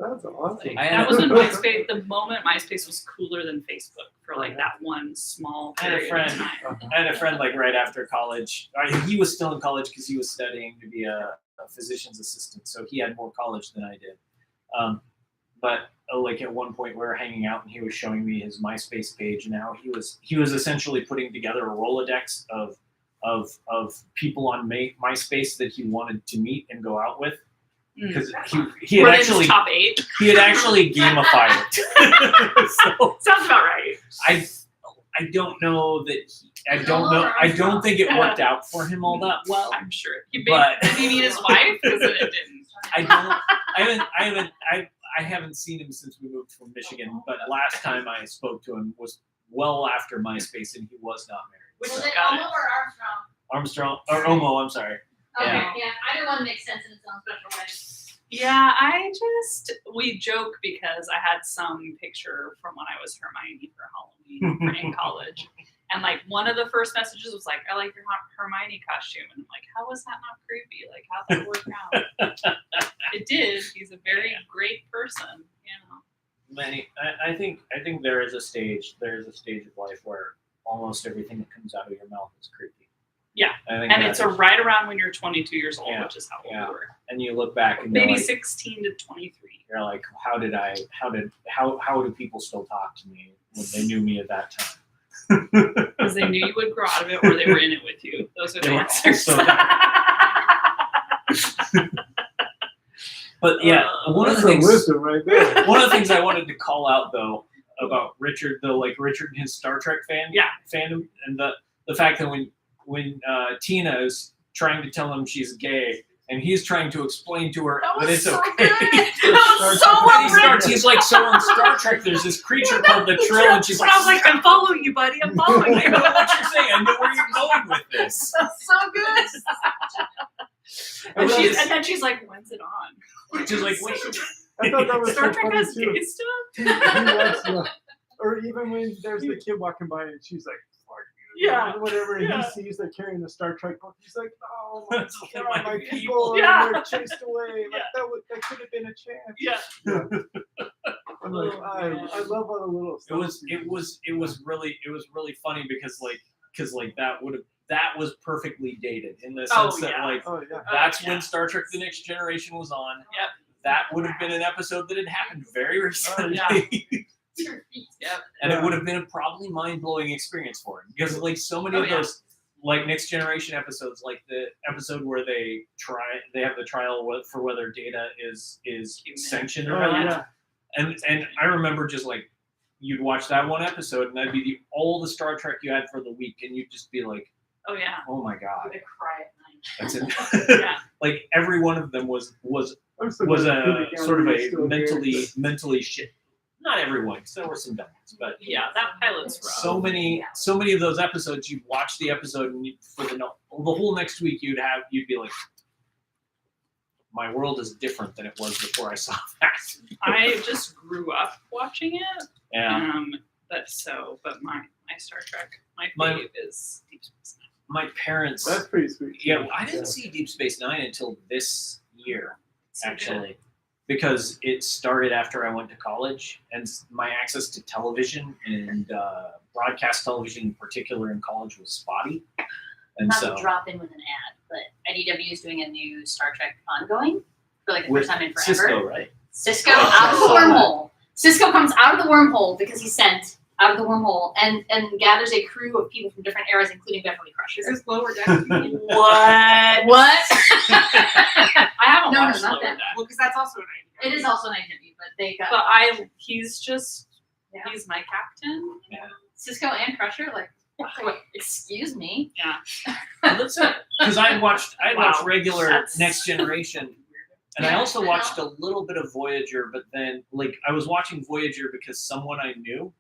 That's awesome. Like, that was when MySpace, the moment MySpace was cooler than Facebook for like that one small I had a period friend. of time. I had a friend like right after college. He was still in college because he was studying to be a physician's assistant, so he had more college than I did. But like at one point we were hanging out and he was showing me his MySpace page. And now he was essentially putting together a Rolodex of people on MySpace that he wanted to meet and go out with because he Were had they just actually top 8? he had actually gamified it. So Sounds about right. I don't know that I don't think it worked out for him all that well. I'm sure. Did But- he meet his wife? Because it didn't. I haven't seen him since we moved from Michigan, but last time I spoke to him was well after MySpace and he was not married. Which Was is it got Elmo or Armstrong? Armstrong or Omo. I'm sorry. Okay, Yeah. yeah, either one makes sense in its own special way. Yeah, we joke because I had some picture from when I was Hermione for Halloween in college. And like one of the first messages was like, I like your Hermione costume. And I'm like, how was that not creepy? Like, how'd that work out? It did. He's a very great person, I think there is a stage of life where almost everything that comes out of your mouth is creepy. Yeah. I think And it's right around when you're 22 years old, Yeah, which is how old yeah. we were. and you look back and you're Maybe like, 16 to 23. you're like, how do people still talk to me when they knew me at that time? Because they knew you would grow out of it or they were in it with you. Those are They the were answers. also But yeah, one of the That's things wisdom right there. one of the things I wanted to call out though about Richard, though, like Richard and his Star Trek fandom, and the fact that when Tina is trying to tell him she's gay, and he's trying to explain to her that it's okay. That was so And he well starts, he's like, so on Star Trek, there's this creature called the Trill, and she's like, I was like, I'm following you, buddy. I'm following I you. know what you're saying. I know where you're going with this. That's so good. And, and then she's like, when's it on? She's like, wait. I thought that was Star so Trek funny has too. gay stuff? He likes the, or even when there's the kid walking by and she's like, "Fuck you," Yeah. or whatever, and Yeah. he sees they're carrying the Star Trek book. He's like, "Oh my That's god, my my people." people, Yeah. and they're chased away. Like Yeah. that could have been a chance." Yeah. I'm like, Oh, I man. love all the little It stuff. was really funny because that was perfectly dated in the sense Oh, that yeah. like Oh yeah. that's yeah. when Star Trek: The Next Generation was on. Yep. That would have been an episode that had happened very recently. yeah. Yep. And Yeah. it would have been a probably mind-blowing experience for him because like so many Oh, of yeah. those like Next Generation episodes, like the episode where they have the trial for whether Data is Human. sentient Oh or not. yeah. And I remember just like you'd watch that one episode and that'd be all the Star Trek you had for the week, and you'd just be like, Oh, yeah. oh my god, I'm gonna cry at night. that's it. Yeah. Like every one of them was I'm still a gonna put it sort of down, a it's still here. mentally shit. Not everyone, because there were some dumb ones, but Yeah, that pilot's rough. so many of those episodes, you'd watch the episode and for the whole next week you'd be like, my world is different than it was before I saw that. I just grew up watching it. Yeah. But my Star Trek, my My- fave is Deep Space Nine. My parents, That's pretty sweet. yeah, I didn't see Deep Space Nine until this year, So actually, because it started after I went to college, and my access to television and broadcast television in particular in college was spotty, and Not so to drop in with an ad, but IDW is doing a new Star Trek ongoing for like the with first time in forever. Cisco, right? Cisco out of the wormhole. Cisco comes out of the wormhole because he's sent out of the wormhole and gathers a crew of people from different eras, including Beverly Crusher. Is this lower deck? What? What? I haven't No, no, watched not Lower that. Deck. Well, because that's also an idea. It is also an IDW, but they got But he's just, Yeah. he's my captain. Cisco and Crusher. Like, wait, excuse me. Because I watched Wow. regular That's- Next Generation, and I also watched a little bit of Voyager. But then, like, I was watching Voyager because someone I knew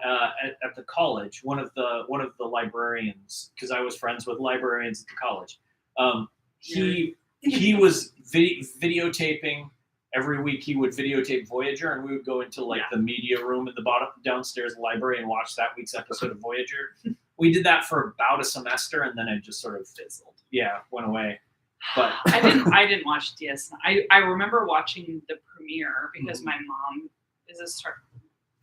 at the college, one of the librarians, because I was friends with librarians at the college. He was videotaping. Every week he would videotape Voyager, and we would go into like the media room in the bottom downstairs library and watch that week's episode of Voyager. We did that for about a semester, and then it just sort of fizzled. Yeah, went away. But I didn't watch DS9. I remember watching the premiere because my mom is a Star.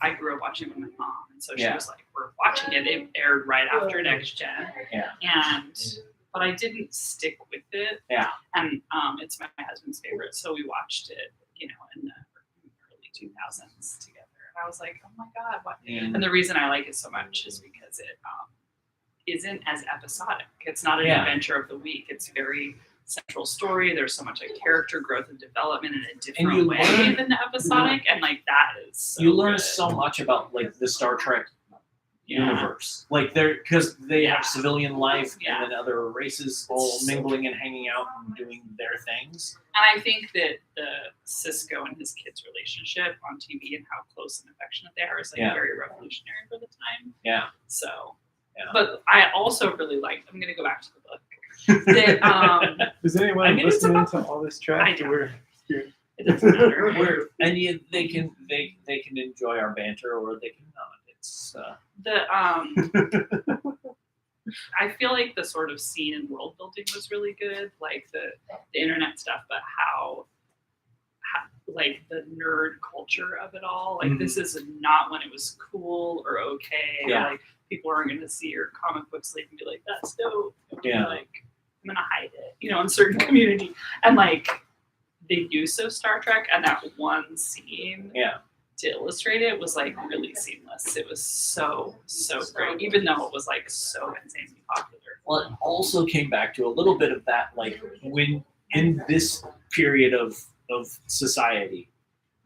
I grew up watching it with my mom, and so she was like, "We're watching it." It aired right after Next Gen, but I didn't stick with it. Yeah. And it's my husband's favorite, so we watched it, in the early 2000s together. And I was like, "Oh my god, what?" And the reason I like it so much is because it isn't as episodic. It's not an adventure of the week. It's very central story. There's so much like character growth and development in a different way than the episodic, and like that is so you learn good. so much about like the Star Trek Yeah. universe, like because they have civilian life Yeah. and then other races all mingling and hanging out and doing their things. And I think that the Cisco and his kids' relationship on TV and how close and affectionate they are is like very revolutionary for the time. Yeah. So, Yeah. but I also really liked. I'm going to go back to the book That Is anyone I mean, it's listening about- to all this I trash? don't. We're here. it doesn't matter. They can enjoy our banter or they can not. It's I feel like the sort of scene and world building was really good, like the internet stuff, but how like the nerd culture of it all. Like this is not when it was cool or okay. Yeah. Or, like people aren't going to see your comic book sleeve and be like, "That's dope." And be Yeah. like I'm gonna hide it, in certain community. And like the use of Star Trek and that one scene to illustrate it was like really seamless. It was so great, even though it was like so insanely popular. Well, it also came back to a little bit of that, like when in this period of society,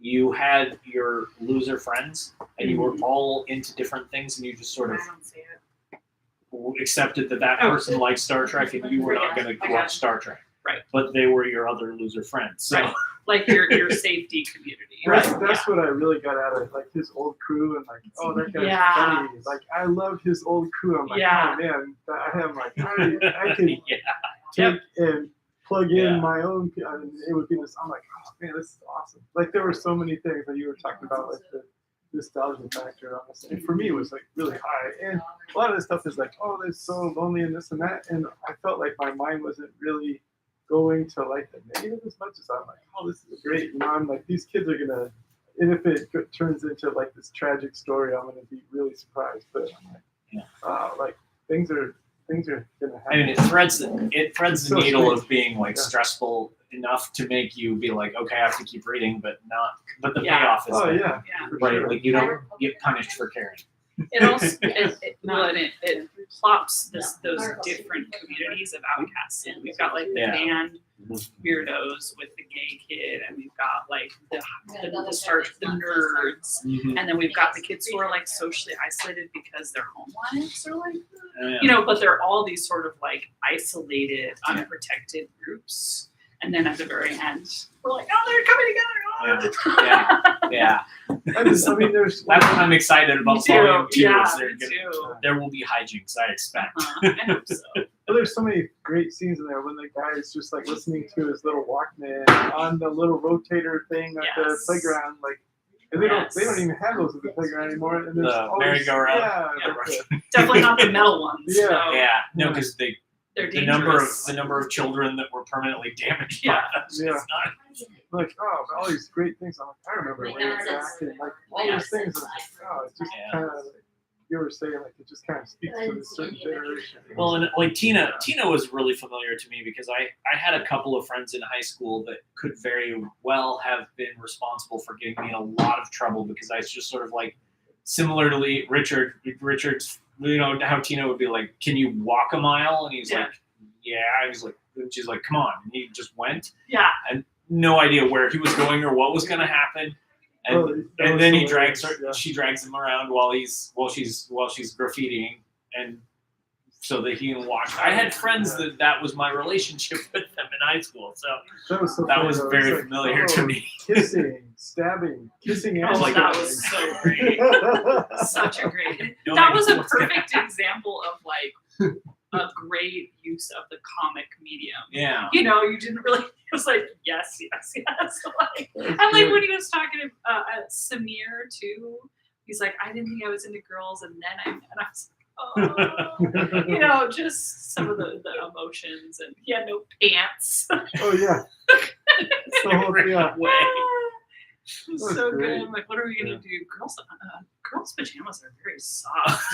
you had your loser friends and you were all into different things and you just sort of I don't see it. accepted that person liked Star Trek and you were not going to watch Star Trek. Right. But they were your other loser friends. So. Right. Like your safety community. That's what I really got out of it. Like his old crew and like, oh, that guy's funny. Like I love his old crew. I'm like, oh man, I have like I can take and plug in my own. I mean, it would be this. I'm like, oh man, this is awesome. Like there were so many things that you were talking about, like the nostalgia factor on this. And for me, it was like really high. And a lot of this stuff is like, oh, they're so lonely and this and that. And I felt like my mind wasn't really going to like the negative as much as I'm like, oh, this is great. I'm like, these kids are gonna, and if it turns into like this tragic story, I'm gonna be really surprised. But I'm like, like things are gonna happen. I mean, it threads the so needle sweet. of being like stressful enough to make you be like, okay, I have to keep reading, but the payoff is Yeah. right. Sure. Like you don't get punished for caring. It also it plops those different communities of outcasts in. We've got like the band weirdos with the gay kid, and we've got like the nerds, and then we've got the kids who are like socially isolated because their home lives are like but they're all these sort of like isolated, unprotected groups. And then at the very end, we're like, oh, they're coming together. Yeah. I mean, there's That's what I'm excited about. Volume 2 is there will be hijinks, I expect. I hope so. there's so many great scenes in there when the guy is just like listening to his little Walkman on the little rotator thing at the playground, like. And they don't even have those at the playground anymore. And there's The always, merry-go-round. Definitely not the metal ones. Yeah. No, because they're the dangerous. number of children that were permanently damaged by us. Yeah. It's not, like, oh, all these great things. I'm like, I remember way back and like all these things. I'm like, oh, it just kind of like you were saying, like it just kind of speaks to this certain generation. well, and like Tina was really familiar to me because I had a couple of friends in high school that could very well have been responsible for getting me in a lot of trouble because I was just sort of like, similarly, Richard's, how Tina would be like, can you walk a mile? And he's like, yeah. I was like, she's like, come on. And he just went. Yeah. And no idea where he was going or what was going to happen. And then he drags her. Yeah. She drags him around while she's graffitiing, and so that he can watch. I had friends that was my relationship with them in high school, so that was very familiar to me. Kissing, stabbing, kissing. Oh, like that was so great. Such a great. No That was idea a what's gonna perfect example of like a great use of the comic medium. Yeah. You didn't really. It was like yes. Like, and like when he was talking to Samir too, he's like, I didn't think I was into girls, and then I was like, oh, just some of the emotions, and he had no pants. Oh yeah. Way. It was That's so great. good. I'm like, what are we gonna do? Girls' pajamas are very soft.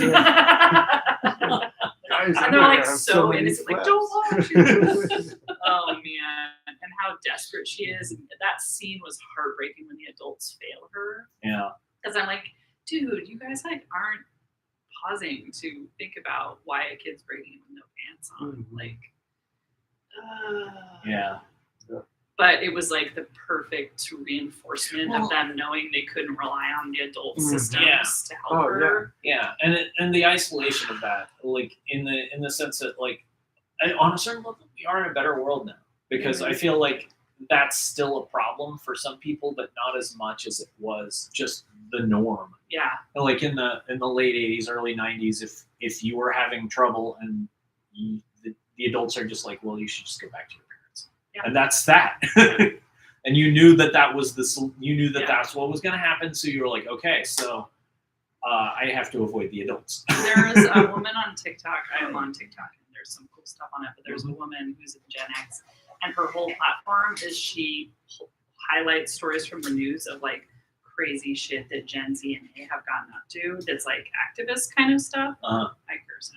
Guys, And they're like have so many innocent, like flaps. don't watch it. Oh man, and how desperate she is. And that scene was heartbreaking when the adults fail her. Yeah. Because I'm like, dude, you guys like aren't pausing to think about why a kid's breaking with no pants on. Mhm. Like, Yeah. But it was like the perfect reinforcement of them knowing they couldn't rely on the adult systems to help her. Yeah, and the isolation of that, like in the sense that like, on a certain level, we are in a better world now because I feel like that's still a problem for some people, but not as much as it was just the norm. Yeah. Like in the late '80s, early '90s, if you were having trouble and the adults are just like, well, you should just go back to your parents, Yeah. and that's that. And you knew that was you knew that Yeah. that's what was going to happen, so you were like, okay, so I have to avoid the adults. There's a woman on TikTok. I am on TikTok, and there's some cool stuff on it. But there's a woman who's in Gen X, and her whole platform is she highlights stories from the news of like crazy shit that Gen Z and A have gotten up to. That's like activist kind of stuff. Uh-huh. I curse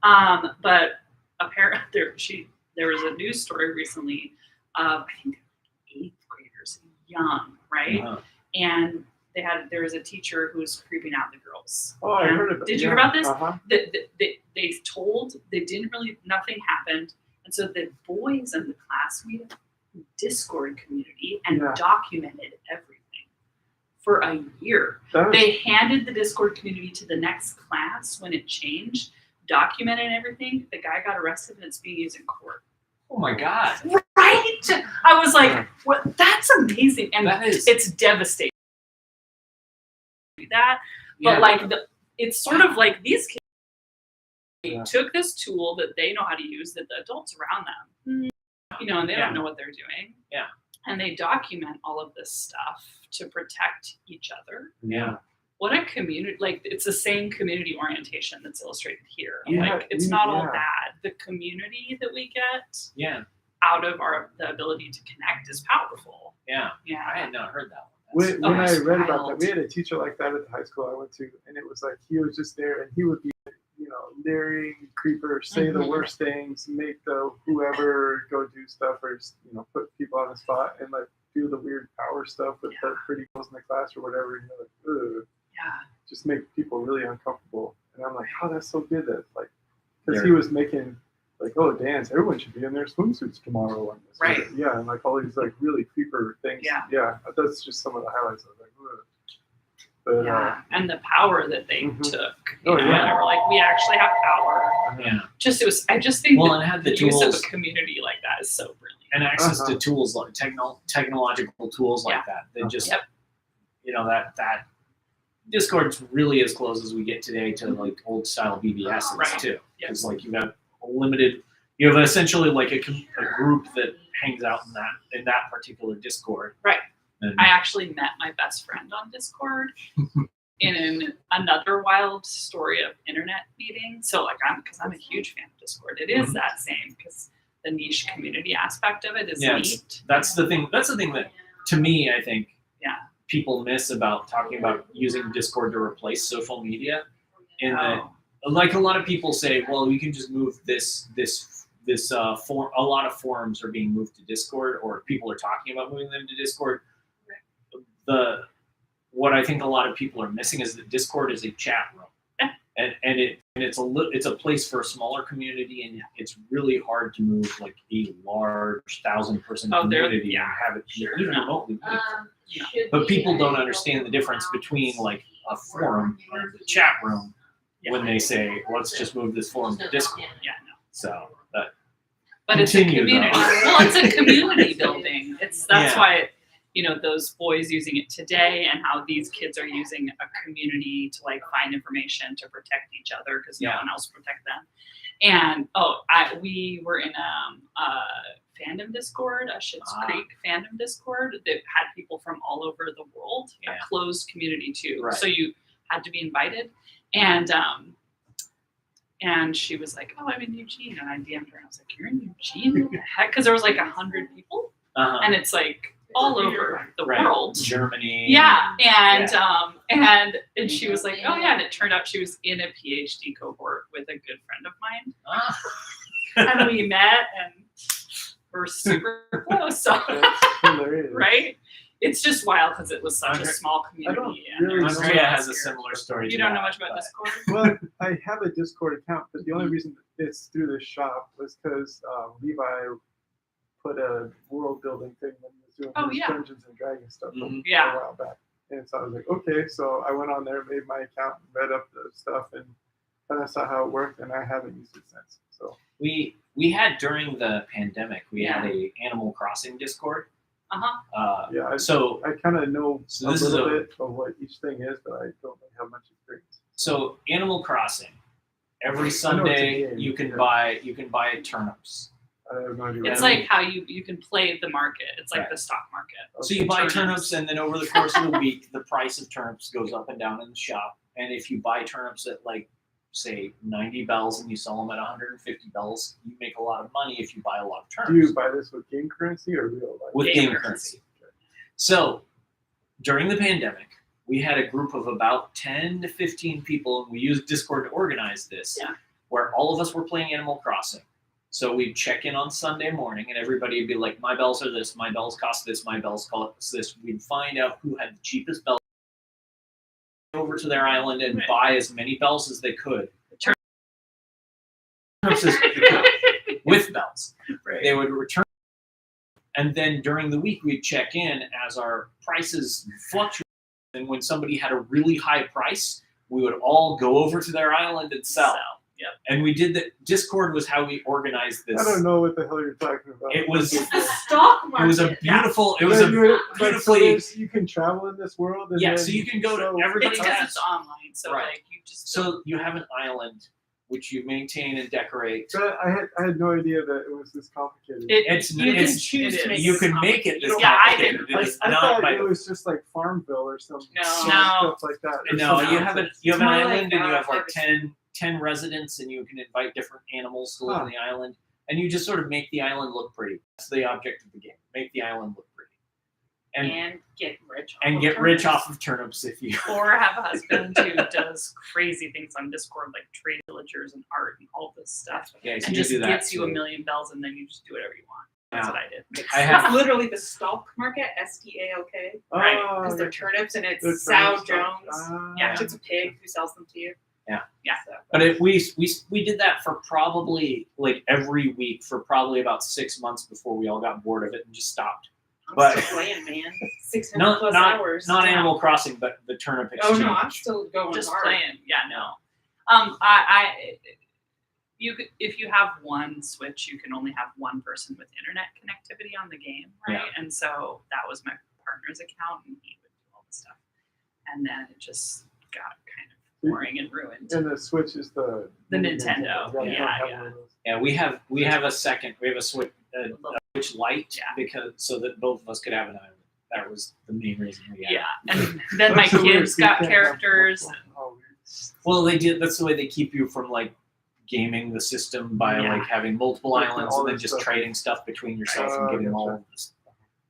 now. But apparently there was a news story recently of I think 8th graders, young, right? Uh-huh. And there was a teacher who was creeping out the girls. Oh, I And heard about. Did you hear about this? Uh-huh. They told they didn't really nothing happened, and so the boys in the class we had a Discord community and Yeah. documented everything for a year. That was, They handed the Discord community to the next class when it changed, documented everything. The guy got arrested and it's being used in court. Oh my God, Right? I was like, "What? That's amazing!" And that is it's devastating. That, but yeah. like it's sort of like these kids Yeah. took this tool that they know how to use that the adults around them, and they Yeah. don't know what they're doing. Yeah. And they document all of this stuff to protect each other. Yeah. What a community, like it's the same community orientation that's illustrated here. Yeah, Like it's not all yeah. bad. The community that we get Yeah. out of the ability to connect is powerful. Yeah. Yeah. I had not heard that one. when Oh, I it's read about that, wild. we had a teacher like that at the high school I went to, and it was like he was just there, and he would be, leering, creeper, say the Mhm. worst things, make the whoever go do stuff, or put people on the spot, and like do the weird power stuff with the pretty girls in the class or whatever. And you're like, ugh, Yeah. just make people really uncomfortable. And I'm like, oh, that's so good that like, because Yeah. he was making like, oh, dance, everyone should be in their swimsuits tomorrow. And this, Right. yeah, and like all these like really creeper things. Yeah. Yeah, that's just some of the highlights. I was like, ugh. But Yeah. And the power that they Mhm. took. Oh, And yeah. they were like, we actually have power. Yeah. I just think Well, that and it had the the use of tools a community like that is so brilliant. and access Uh-huh. to tools like technological tools like that. They just, Yep. that Discord's really as close as we get today to like old style BBSs Right. too. Yep. Because like you have you have essentially like a group that hangs out in that particular Discord. Right. And I actually met my best friend on Discord in another wild story of internet meeting. So like because I'm a huge fan of Discord. It is Mhm. that same because the niche community aspect of it is Yeah, neat. that's the thing that to me I think Yeah. people miss about talking about using Discord to replace social media. In that, Oh, like a lot of people say, well, you can just move this form. A lot of forums are being moved to Discord, or people are talking about moving them to Discord. What I think a lot of people are missing is that Discord is a chat room, Yeah. and it's a place for a smaller community, and it's really hard to move like a large 1,000-person Oh, there- community yeah. and have it Sure. even remotely. Yeah. But people don't understand the difference between like a forum and a chat room Yeah. when they say, let's just move this forum to Discord. Yeah, no. So But it's a Continue, community. though. Well, it's a community building. That's Yeah. why those boys using it today, and how these kids are using a community to like find information to protect each other because no Yeah. one else will protect them. And we were in a fandom Discord, a Schitt's Ah. Creek fandom Discord that had people from all over the world, Yeah. a closed community too. Right. So you had to be invited. And she was like, "Oh, I'm in Eugene," and I DM'd her. And I was like, "You're in Eugene? What the heck?" Because there was like 100 people, and it's like all over the Right. world. Germany. Yeah, and she was like, "Oh yeah," and it turned out she was in a PhD cohort with a good friend of mine, Ah. and we met and we're super close. So, that's hilarious. right? It's just wild because it was such Andre- a small community. and really it was know Andrea really has a scared. similar story. You to don't know that, much about but- Discord? Well, I have a Discord account, but the only reason it's through the shop was because Levi put a world building thing when he was doing Oh, his yeah. Dungeons and Dragons stuff Mhm. Yeah. a while back. And so I was like, okay. So I went on there, made my account, read up the stuff, and kind of saw how it worked, and I haven't used it since. So We had during the pandemic, we had a Animal Crossing Discord. Uh-huh. yeah, So I kind of know So a this is little a- bit of what each thing is, but I don't really have much experience. So Animal Crossing Every it's a Sunday game, you can yeah. buy turnips. I have no idea. It's like how you can play the market. It's like Right. the stock market. So you buy turnips, and then over the course of the week, the price of turnips goes up and down in the shop. And if you buy turnips at like, say, 90 bells and you sell them at 150 bells, you make a lot of money if you buy a lot of turnips. Do you buy this with game currency or real life? With Game game currency. So during the pandemic, we had a group of about 10 to 15 people, and we used Discord to organize this, Yeah. where all of us were playing Animal Crossing. So we'd check in on Sunday morning, and everybody would be like, my bells are this, my bells cost this, my bells cost this. We'd find out who had the cheapest bells, over to their island and Right. buy as many bells as they could. Turnips as they could, with bells. Right. They would return, and then during the week we'd check in as our prices fluctuated. And when somebody had a really high price, we would all go over to their island and sell. Yep. And we did that. Discord was how we organized this. I don't know what the hell you're talking about. It was It's the stock market. it was a beautiful. It was But a you- but so beautifully. there's- you can travel in this world. And Yeah, then, so you can go to everybody It's because has. it's online, so Right. like you just So you have an island which you maintain and decorate. So I had no idea that it was this complicated. It's You can it's choose it to make is. you can make it this Yeah, I complicated. didn't. It is I not thought by it was just like Farmville or some No. stuff like that. or No, something you else. have an It's island more like, and you have like harvest. 10 residents, and you can invite different animals to live Huh. on the island, and you just sort of make the island look pretty. That's the object of the game. Make the island look pretty. And Get rich. and get rich off of turnips if you or have a husband who does crazy things on Discord, like trade villagers and art and all this stuff, yeah, so and you just do that gives you a too. million bells, and then you just do whatever you want. That's Yeah. what I did. I have- It's literally the stock market, STALK, Right. Oh, because they're turnips and it's they're Sal turnips. Jones. Yeah. It's a pig who sells them to you. Yeah. Yeah. So, But we did that for probably like every week for probably about 6 months before we all got bored of it and just stopped. I'm But- still playing, man. 600 Not plus not hours. not Yeah. Animal Crossing, but the turnip Oh exchange. no, I'm still going Just hard. playing. Yeah, no. I you could, if you have one Switch, you can only have one person with internet connectivity on the game, right? Yeah. And so that was my partner's account, and he would do all the stuff, and then it just got kind of boring and ruined. And the Switch is the Nintendo. I don't Yeah, have yeah. one of those. Yeah, we have a Switch Switch Lite Yeah. because so that both of us could have an island. That was the main reason we had it. Yeah, and then my That's so weird, kids you got can't have characters. multiple. Oh, weird. Well, they did. That's the way they keep you from like gaming the system by Yeah. like having multiple Like, islands all and then this just stuff. trading stuff between yourself Oh, and getting gotcha. all of this.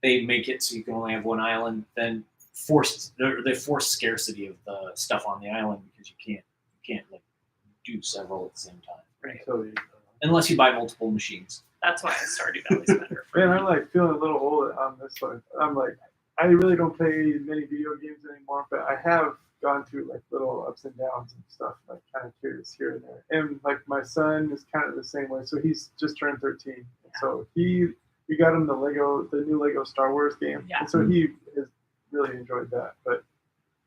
They make it so you can only have one island. Then they force scarcity of the stuff on the island because you can't like do several at the same time, right? So you- Unless you buy multiple machines. That's why I started Valley's better. For Man, me. I'm like feeling a little old on this one. I'm like, I really don't play many video games anymore, but I have gone through like little ups and downs and stuff, like kind of curious here and there. And like my son is kind of the same way. So he's just turned 13. So we got him the new Lego Star Wars game. Yeah. And so he has really enjoyed that. But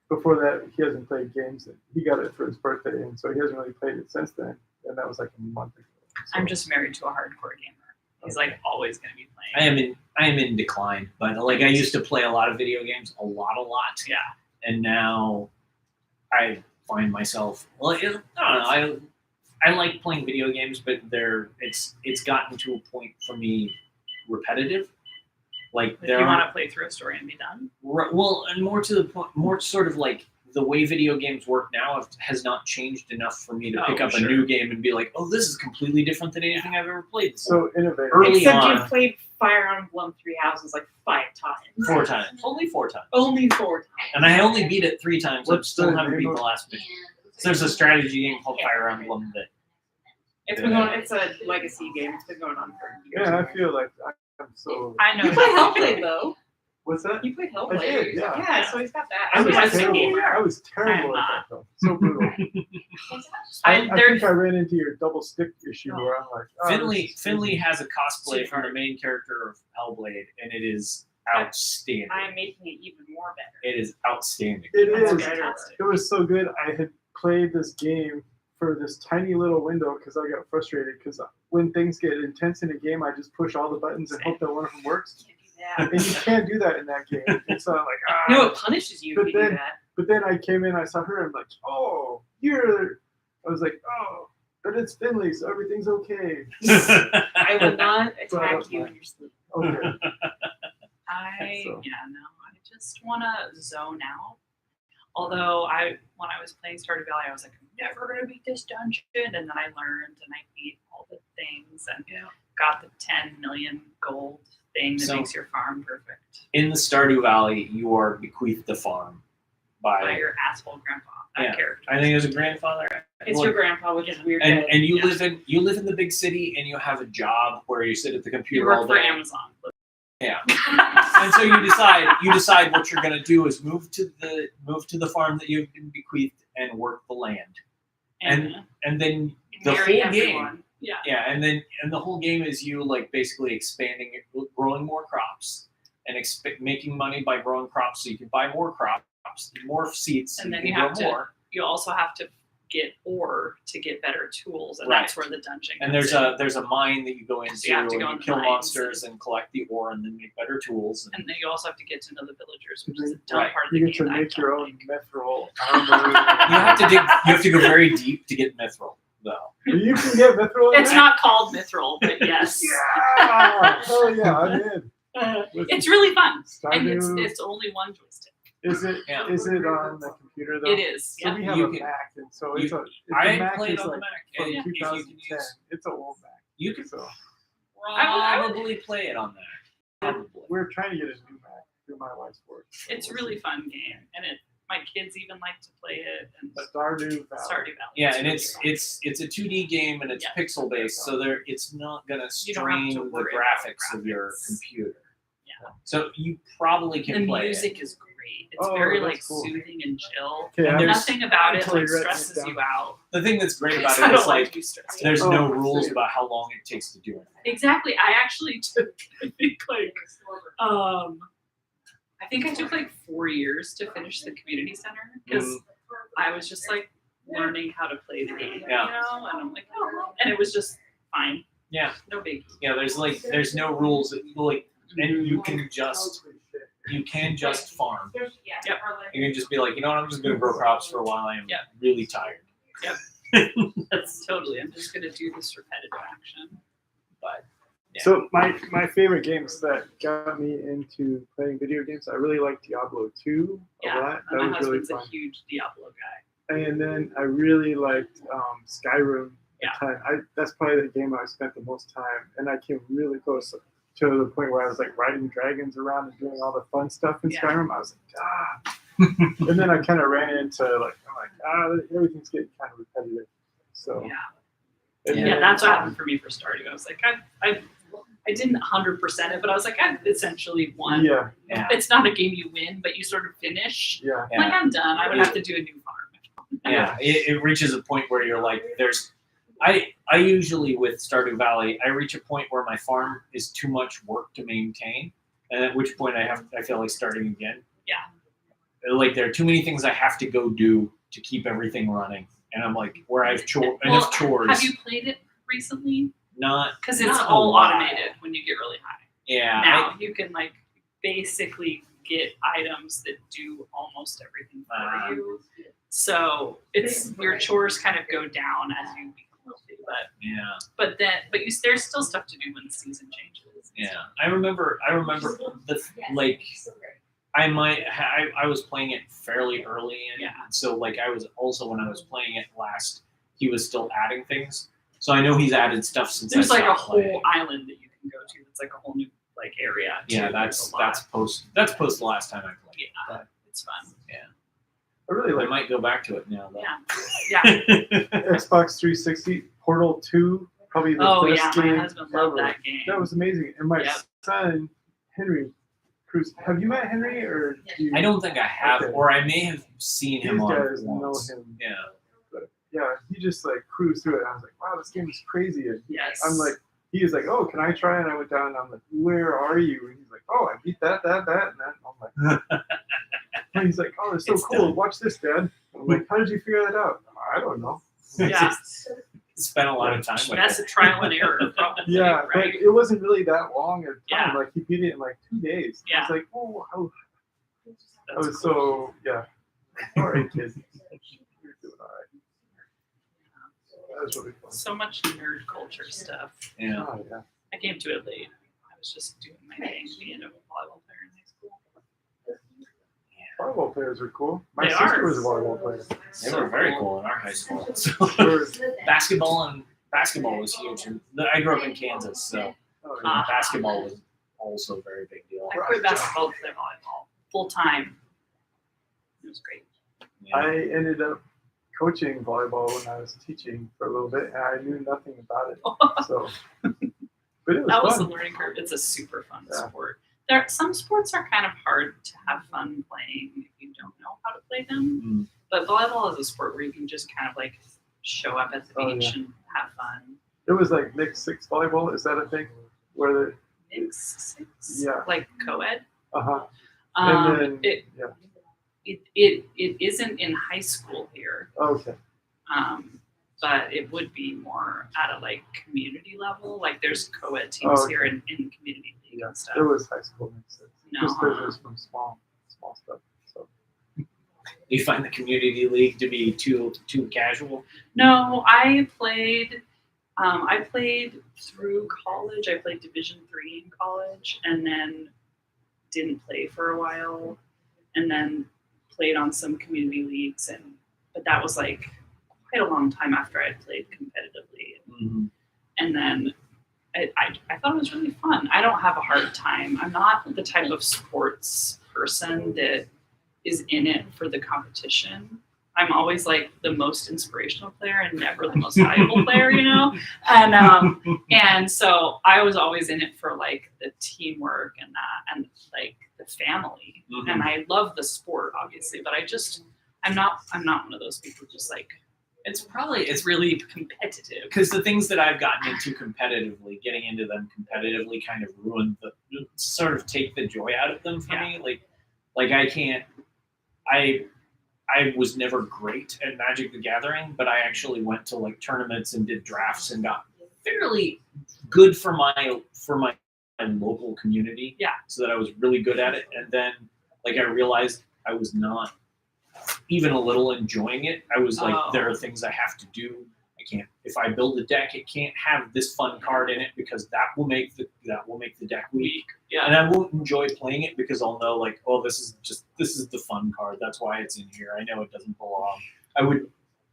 before that, he hasn't played games. And he got it for his birthday, and so he hasn't really played it since then. And that was like a month ago. So, I'm just married to a hardcore gamer. He's like always going to be playing. I am in decline, but like I used to play a lot of video games, a lot. Yeah. And now I find myself I don't know. I like playing video games, but it's gotten to a point for me repetitive. Like If there you are want to play through a story and be done. well, and more to the point, more sort of like the way video games work now has not changed enough for me to pick Oh, up sure. a new game and be like, oh, this is completely different than anything I've ever played before. so innovative. Early Except on. you played Fire Emblem Three Houses like 5 times. 4 times, only 4 times, Only 4 times. and I only beat it 3 times. I What's still the haven't name beat of- the last mission. So there's a strategy game called Fire Emblem that It's been going. It's a legacy game. It's been going on for years. Yeah, I feel like I'm so. I know. You play Hellblade though. What's that? You played I Hellblade. did, yeah. Yeah, so he's got that. I was As a terrible. gamer. I was terrible I'm at that though. So brutal. I, I there's think I ran into your double stick issue where I'm like, oh, Finley has a cosplay Super from the main character of Hellblade, and it is outstanding. I'm making it even more better. It is outstanding. It That's is. fantastic. It was so good. I had played this game for this tiny little window because I got frustrated because when things get intense in a game, I just push all the buttons and hope that one of them works. Can't do that. And you can't do that in that game. It's not like No, it punishes you But if you do that. But then I came in, I saw her, I'm like, oh, you're. I was like, oh, but it's Finley, so everything's okay. I will not So I attack don't you mind. in your sleep. Okay. So. Yeah, no, I just want to zone out. Although when I was playing Stardew Valley, I was like, I'm never gonna beat this dungeon, and then I learned and I beat all the things and got the 10 million gold thing that So- makes your farm perfect In the Stardew Valley, you are bequeathed the farm by by. your asshole grandpa. That Yeah. character. I think it was a grandfather. It's Well, your grandpa with his weird and head. and you Yeah. live in the big city, and you have a job where you sit at the You computer all work for day. Amazon. Yeah. And so you decide what you're going to do is move to the farm that you've been bequeathed and work the land. And then the marry whole game, everyone. Yeah. and the whole game is you like basically expanding it, growing more crops and making money by growing crops so you can buy more crops, more seeds, so And then you you can have grow to- more. You also have to get ore to get better tools, and Right. that's where the dungeon And comes there's in. a mine that you go into you have to and go you in the kill mines monsters and collect the ore and then make better tools. And then you also have to get to know the villagers, which is a dumb Right. part of the You game. get to that I make your don't own like. mithril You armor. have to go very deep to get mithril, though. You can get mithril in It's there? not called mithril, but yes. Yeah! Hell yeah, I'm in. It's really fun, and Stardew. it's only one joystick. Is it Yeah. is it on the computer though? It is. So Yeah. we have You a can- Mac, and so you- it's a. The I Mac played is on the like Mac, from and if you 2010. can use, It's an old Mac. you can So I would- probably play it on that. Probably. we're trying to get a new Mac through my wife's work. So It's a we'll really see. fun game, and my kids even like to play it. And Stardew Valley. Stardew Valley. Yeah, and really it's fun. it's a 2D game and it's Yeah. pixel based, so it's not gonna You don't have to strain the worry about graphics of your graphics. computer. Yeah. So you probably can The play music it. is great. It's Oh, very that's like cool. soothing and chill. Okay, And I'm there's- Nothing about it totally like writing it stresses down. you out. The thing that's great about I it don't is like like to be stressed. there's Oh, no I rules see. about how long it takes to do it. Exactly. I actually took I think I took like 4 years to finish the community center because I was just like learning how to play the game, Yeah. you know, and I'm like, oh, well. And it was just fine. Yeah. No biggie. Yeah, there's no rules like, and you can just farm. Yep. You can just be like, you know what, I'm just gonna grow crops for a while. I'm Yep. really tired. That's totally. I'm just gonna do this repetitive action. But yeah. So my favorite games that got me into playing video games, I really liked Diablo 2 a Yeah. lot. And That my was really husband's fun. a huge Diablo guy. And then I really liked Skyrim. Yeah. That's probably the game I spent the most time, and I came really close to the point where I was like riding dragons around and doing all the fun stuff in Yeah. Skyrim. I was like, and then I kind of ran into everything's getting kind of repetitive. So Yeah. and Yeah, then, that's what happened for me for Stardew. I was like, I didn't 100% it, but I was like, I've essentially won. Yeah, Yeah. It's not a game you win, but you sort of finish. yeah. Yeah. Like, I'm done. I would have to do a new farm. Yeah, it reaches a point where you're like, I usually with Stardew Valley, I reach a point where my farm is too much work to maintain, and at which point I feel like starting again. Yeah. Like there are too many things I have to go do to keep everything running, and I'm like, where I have enough chores. Have you played it recently? Not Because it's Not a all lot. automated when you get really high. yeah. Now you can like basically get items that do almost everything for you. So it's your chores kind of go down as you become wealthy, but there's still stuff to do when the season changes. Yeah. I remember the like. I was playing it fairly early, and Yeah. so like I was also when I was playing it last, he was still adding things. So I know he's added stuff since There's I like a stopped whole playing. island that you can go to. That's like a whole new like area. Yeah, too. that's There's a lot. post the last time I played. Yeah, it's fun. I really I like might go back to it now though. Yeah. Xbox 360 Portal 2. Probably the Oh best yeah, game my husband loved ever. that game. That was amazing. And my Yep. son Henry Cruz. Have you met Henry or? Do you, I don't think I have, Okay. or I may have seen him These on guys once. know him. Yeah. But yeah, he just like cruised through it. I was like, wow, this game is crazy. And Yes. I'm like, he was like, oh, can I try? And I went down and I'm like, where are you? And he's like, oh, I beat that, and that. And I'm like, and he's like, oh, it's so It's cool. done. Watch this, Dad. I'm like, how did you figure that out? I don't know. Yeah. Spent a lot of time with That's it. a trial and error, probably. Yeah, right? but it wasn't really that long a time. Yeah. Like he beat it in like 2 days. I Yeah. was like, oh, how I That's was cool. so yeah. All right, kids. You're doing all That was really fun. So much nerd culture stuff. Yeah. Oh, yeah. I came to it late. I was just doing my thing, being a volleyball player in high school. Volleyball players are cool. My They sister are. was a volleyball player. They were very cool in our high school. So, Sure. basketball was huge. And I grew up in Kansas, so Oh, yeah. basketball was also a very big deal. I quit basketball to play volleyball full time. It was great. Yeah. I ended up coaching volleyball when I was teaching for a little bit, and I knew nothing about it. So, but it was That was fun. the learning curve. It's a super fun Yeah. sport. Some sports are kind of hard to have fun playing if you don't know how to play them. Mm. But volleyball is a sport where you can just kind of like show up at the Oh, beach yeah. and have fun. It was like mixed six volleyball. Is that a thing? Where Mix six, Yeah. like co-ed. and then It yeah. it isn't in high school here, Okay. but it would be more at a like community level. Like there's co-ed teams Okay. here in community league Yeah. and stuff. It was high school mixed six. No. Just because it was from small stuff. So You find the community league to be too casual? No, I played through college. I played Division III in college, and then didn't play for a while, and then played on some community leagues, but that was like quite a long time after I played competitively. Mm-hmm. And then I thought it was really fun. I don't have a hard time. I'm not the type of sports person that is in it for the competition. I'm always like the most inspirational player and never the most valuable player, you know? And so I was always in it for like the teamwork and that and like the family. Mhm. And I love the sport obviously, but I'm not one of those people just like it's really competitive. Because the things that I've gotten into competitively, getting into them competitively kind of ruined sort of take the joy out of them for Yeah. me. Like I can't, I was never great at Magic the Gathering, but I actually went to like tournaments and did drafts and got fairly good for my local community. Yeah. So that I was really good at it. And then like I realized I was not even a little enjoying it. I was like, Oh. there are things I have to do. I can't, if I build a deck, it can't have this fun card in it because that will make the deck weak. Yeah. And I won't enjoy playing it because I'll know like, oh, this is the fun card. That's why it's in here. I know it doesn't belong.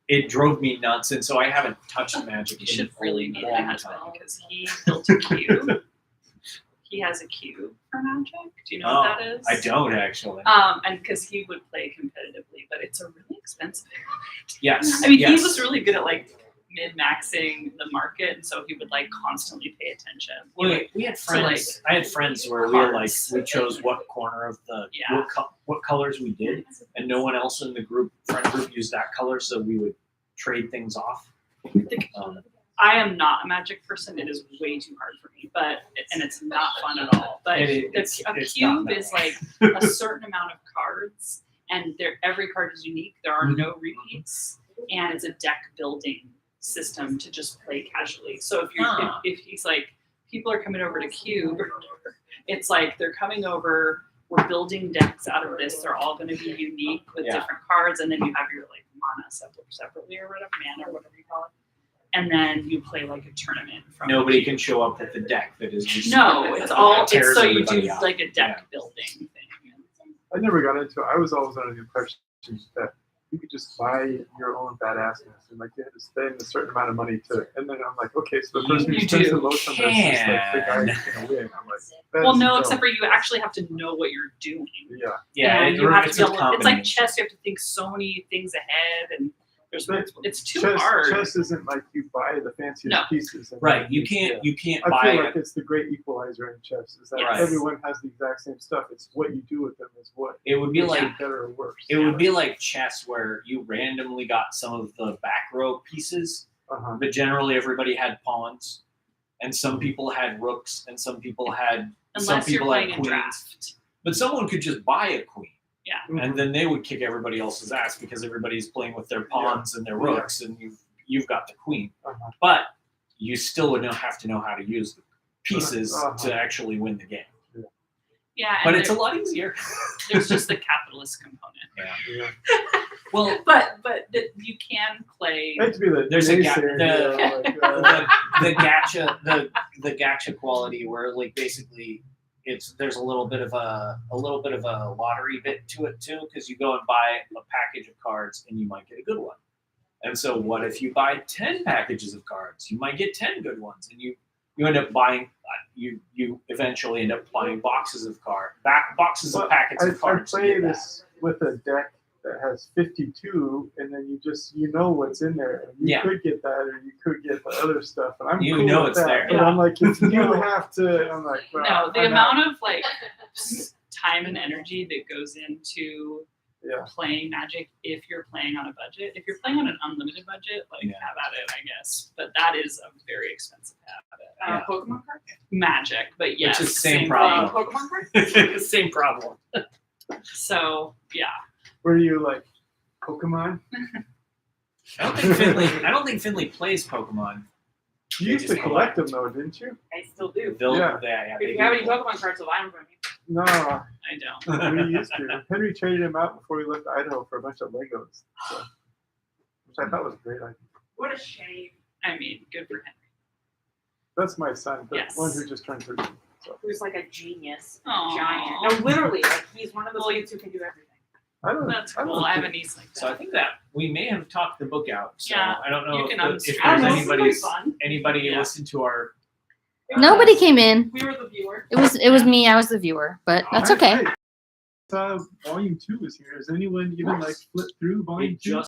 It drove me nuts, and so I haven't touched Magic. You should in really a meet long my husband time. because he built a cube. He has a cube for Magic. Do you know what that is? I don't actually. And because he would play competitively, but it's a really expensive. Yes. I mean, yes. he was really good at like min-maxing the market, and so he would like constantly pay attention. We had So, like, friends. I had friends where we were like, cards. we chose what corner of the Yeah. what colors we did, and no one else in the friend group used that color, so we would trade things off. I am not a Magic person. It is way too hard for me, and it's not fun at all. But It's a not cube that is way. like a certain amount of cards, and every card is unique. There are Mm-hmm. no repeats, and it's a deck building system to just play casually. So if he's like, people are coming over to cube, it's like they're coming over. We're building decks out of this. They're all going to be unique with Yeah. different cards, and then you have your like mana separately or whatever, mana or whatever you call it. And then you play like a tournament from Nobody can show up with the deck that is just No, it's all it's tears so you do everybody out. like a deck building thing. I never got into it. I was always under the impression that you could just buy your own badassness and like you had to spend a certain amount of money to. And then I'm like, okay, so the person who You spends do the most on this is like the guy who's gonna win. I'm like, Well, that's no, dope. except for you actually have to know what you're doing. Yeah. Yeah, And you have to it's be a able. It's like combination. chess. You have to think so many things ahead, and But it's too chess, hard. Chess isn't like you buy the fanciest No. pieces. And Right, then you yeah. can't I buy feel it. like it's the great equalizer in chess is that Yes. everyone has the exact same stuff. It's what you do with them is what It would be makes like it better or worse. it would be like chess where you randomly got some of the back row pieces, Uh-huh. but generally everybody had pawns, and some people had rooks, and some people had Unless you're people had playing a queens. draft. But someone could just buy a queen. Yeah. And then they would kick everybody else's ass because everybody's playing with their pawns and their Yeah. rooks, and you've got the queen. Uh-huh. But you still would have to know how to use the pieces Uh-huh. to actually win the game. Yeah, But and it's a lot easier. there's just the capitalist component. Yeah. Well, But you can play. I hate to be the There's a naysayer here, like, the gacha quality where like basically there's a little bit of a lottery bit to it too, because you go and buy a package of cards and you might get a good one. And so what if you buy 10 packages of cards? You might get 10 good ones, and you end up buying you eventually end up buying boxes of packets Well, of packets I of cards. to play get that. this with a deck that has 52, and then you know what's in there. You Yeah. could get that, or you could get the other stuff, and I'm You cool know with it's that. there. But I'm like, if you have to, I'm like, well, No, the I'm out. amount of like time and energy that goes into Yeah. playing Magic, if you're playing on a budget, if you're playing on an unlimited budget, like Yeah. have at it, I guess. But that is a very expensive habit. Yeah. Pokemon cards? Magic, but yes, Which is same problem. Pokemon cards? Same problem. So yeah, Were you like Pokemon? I don't think Finley plays Pokemon. You used to collect them though, didn't you? I still do. Yeah. If you have any Pokemon cards, I'll buy them from you. No, I don't. we used to. Henry traded him out before we left Idaho for a bunch of Legos, so, which I thought was a great idea. What a shame. I mean, good for Henry. That's my son, the Yes. one who just turned 13. So Who's like a genius, Aw. giant. No, literally, like he's one of those kids who can do everything. I don't. That's I don't cool. I have a think- niece like So I that. think that we may have talked the book out. So Yeah, I don't know you can if unstrap I there's don't know, this is anybody's fun. anybody Yeah. listened to our. Nobody came in. We were the viewer. It was me. I was the viewer, but that's okay. I saw Volume 2 was here. Has anyone even like flipped through Volume It 2? just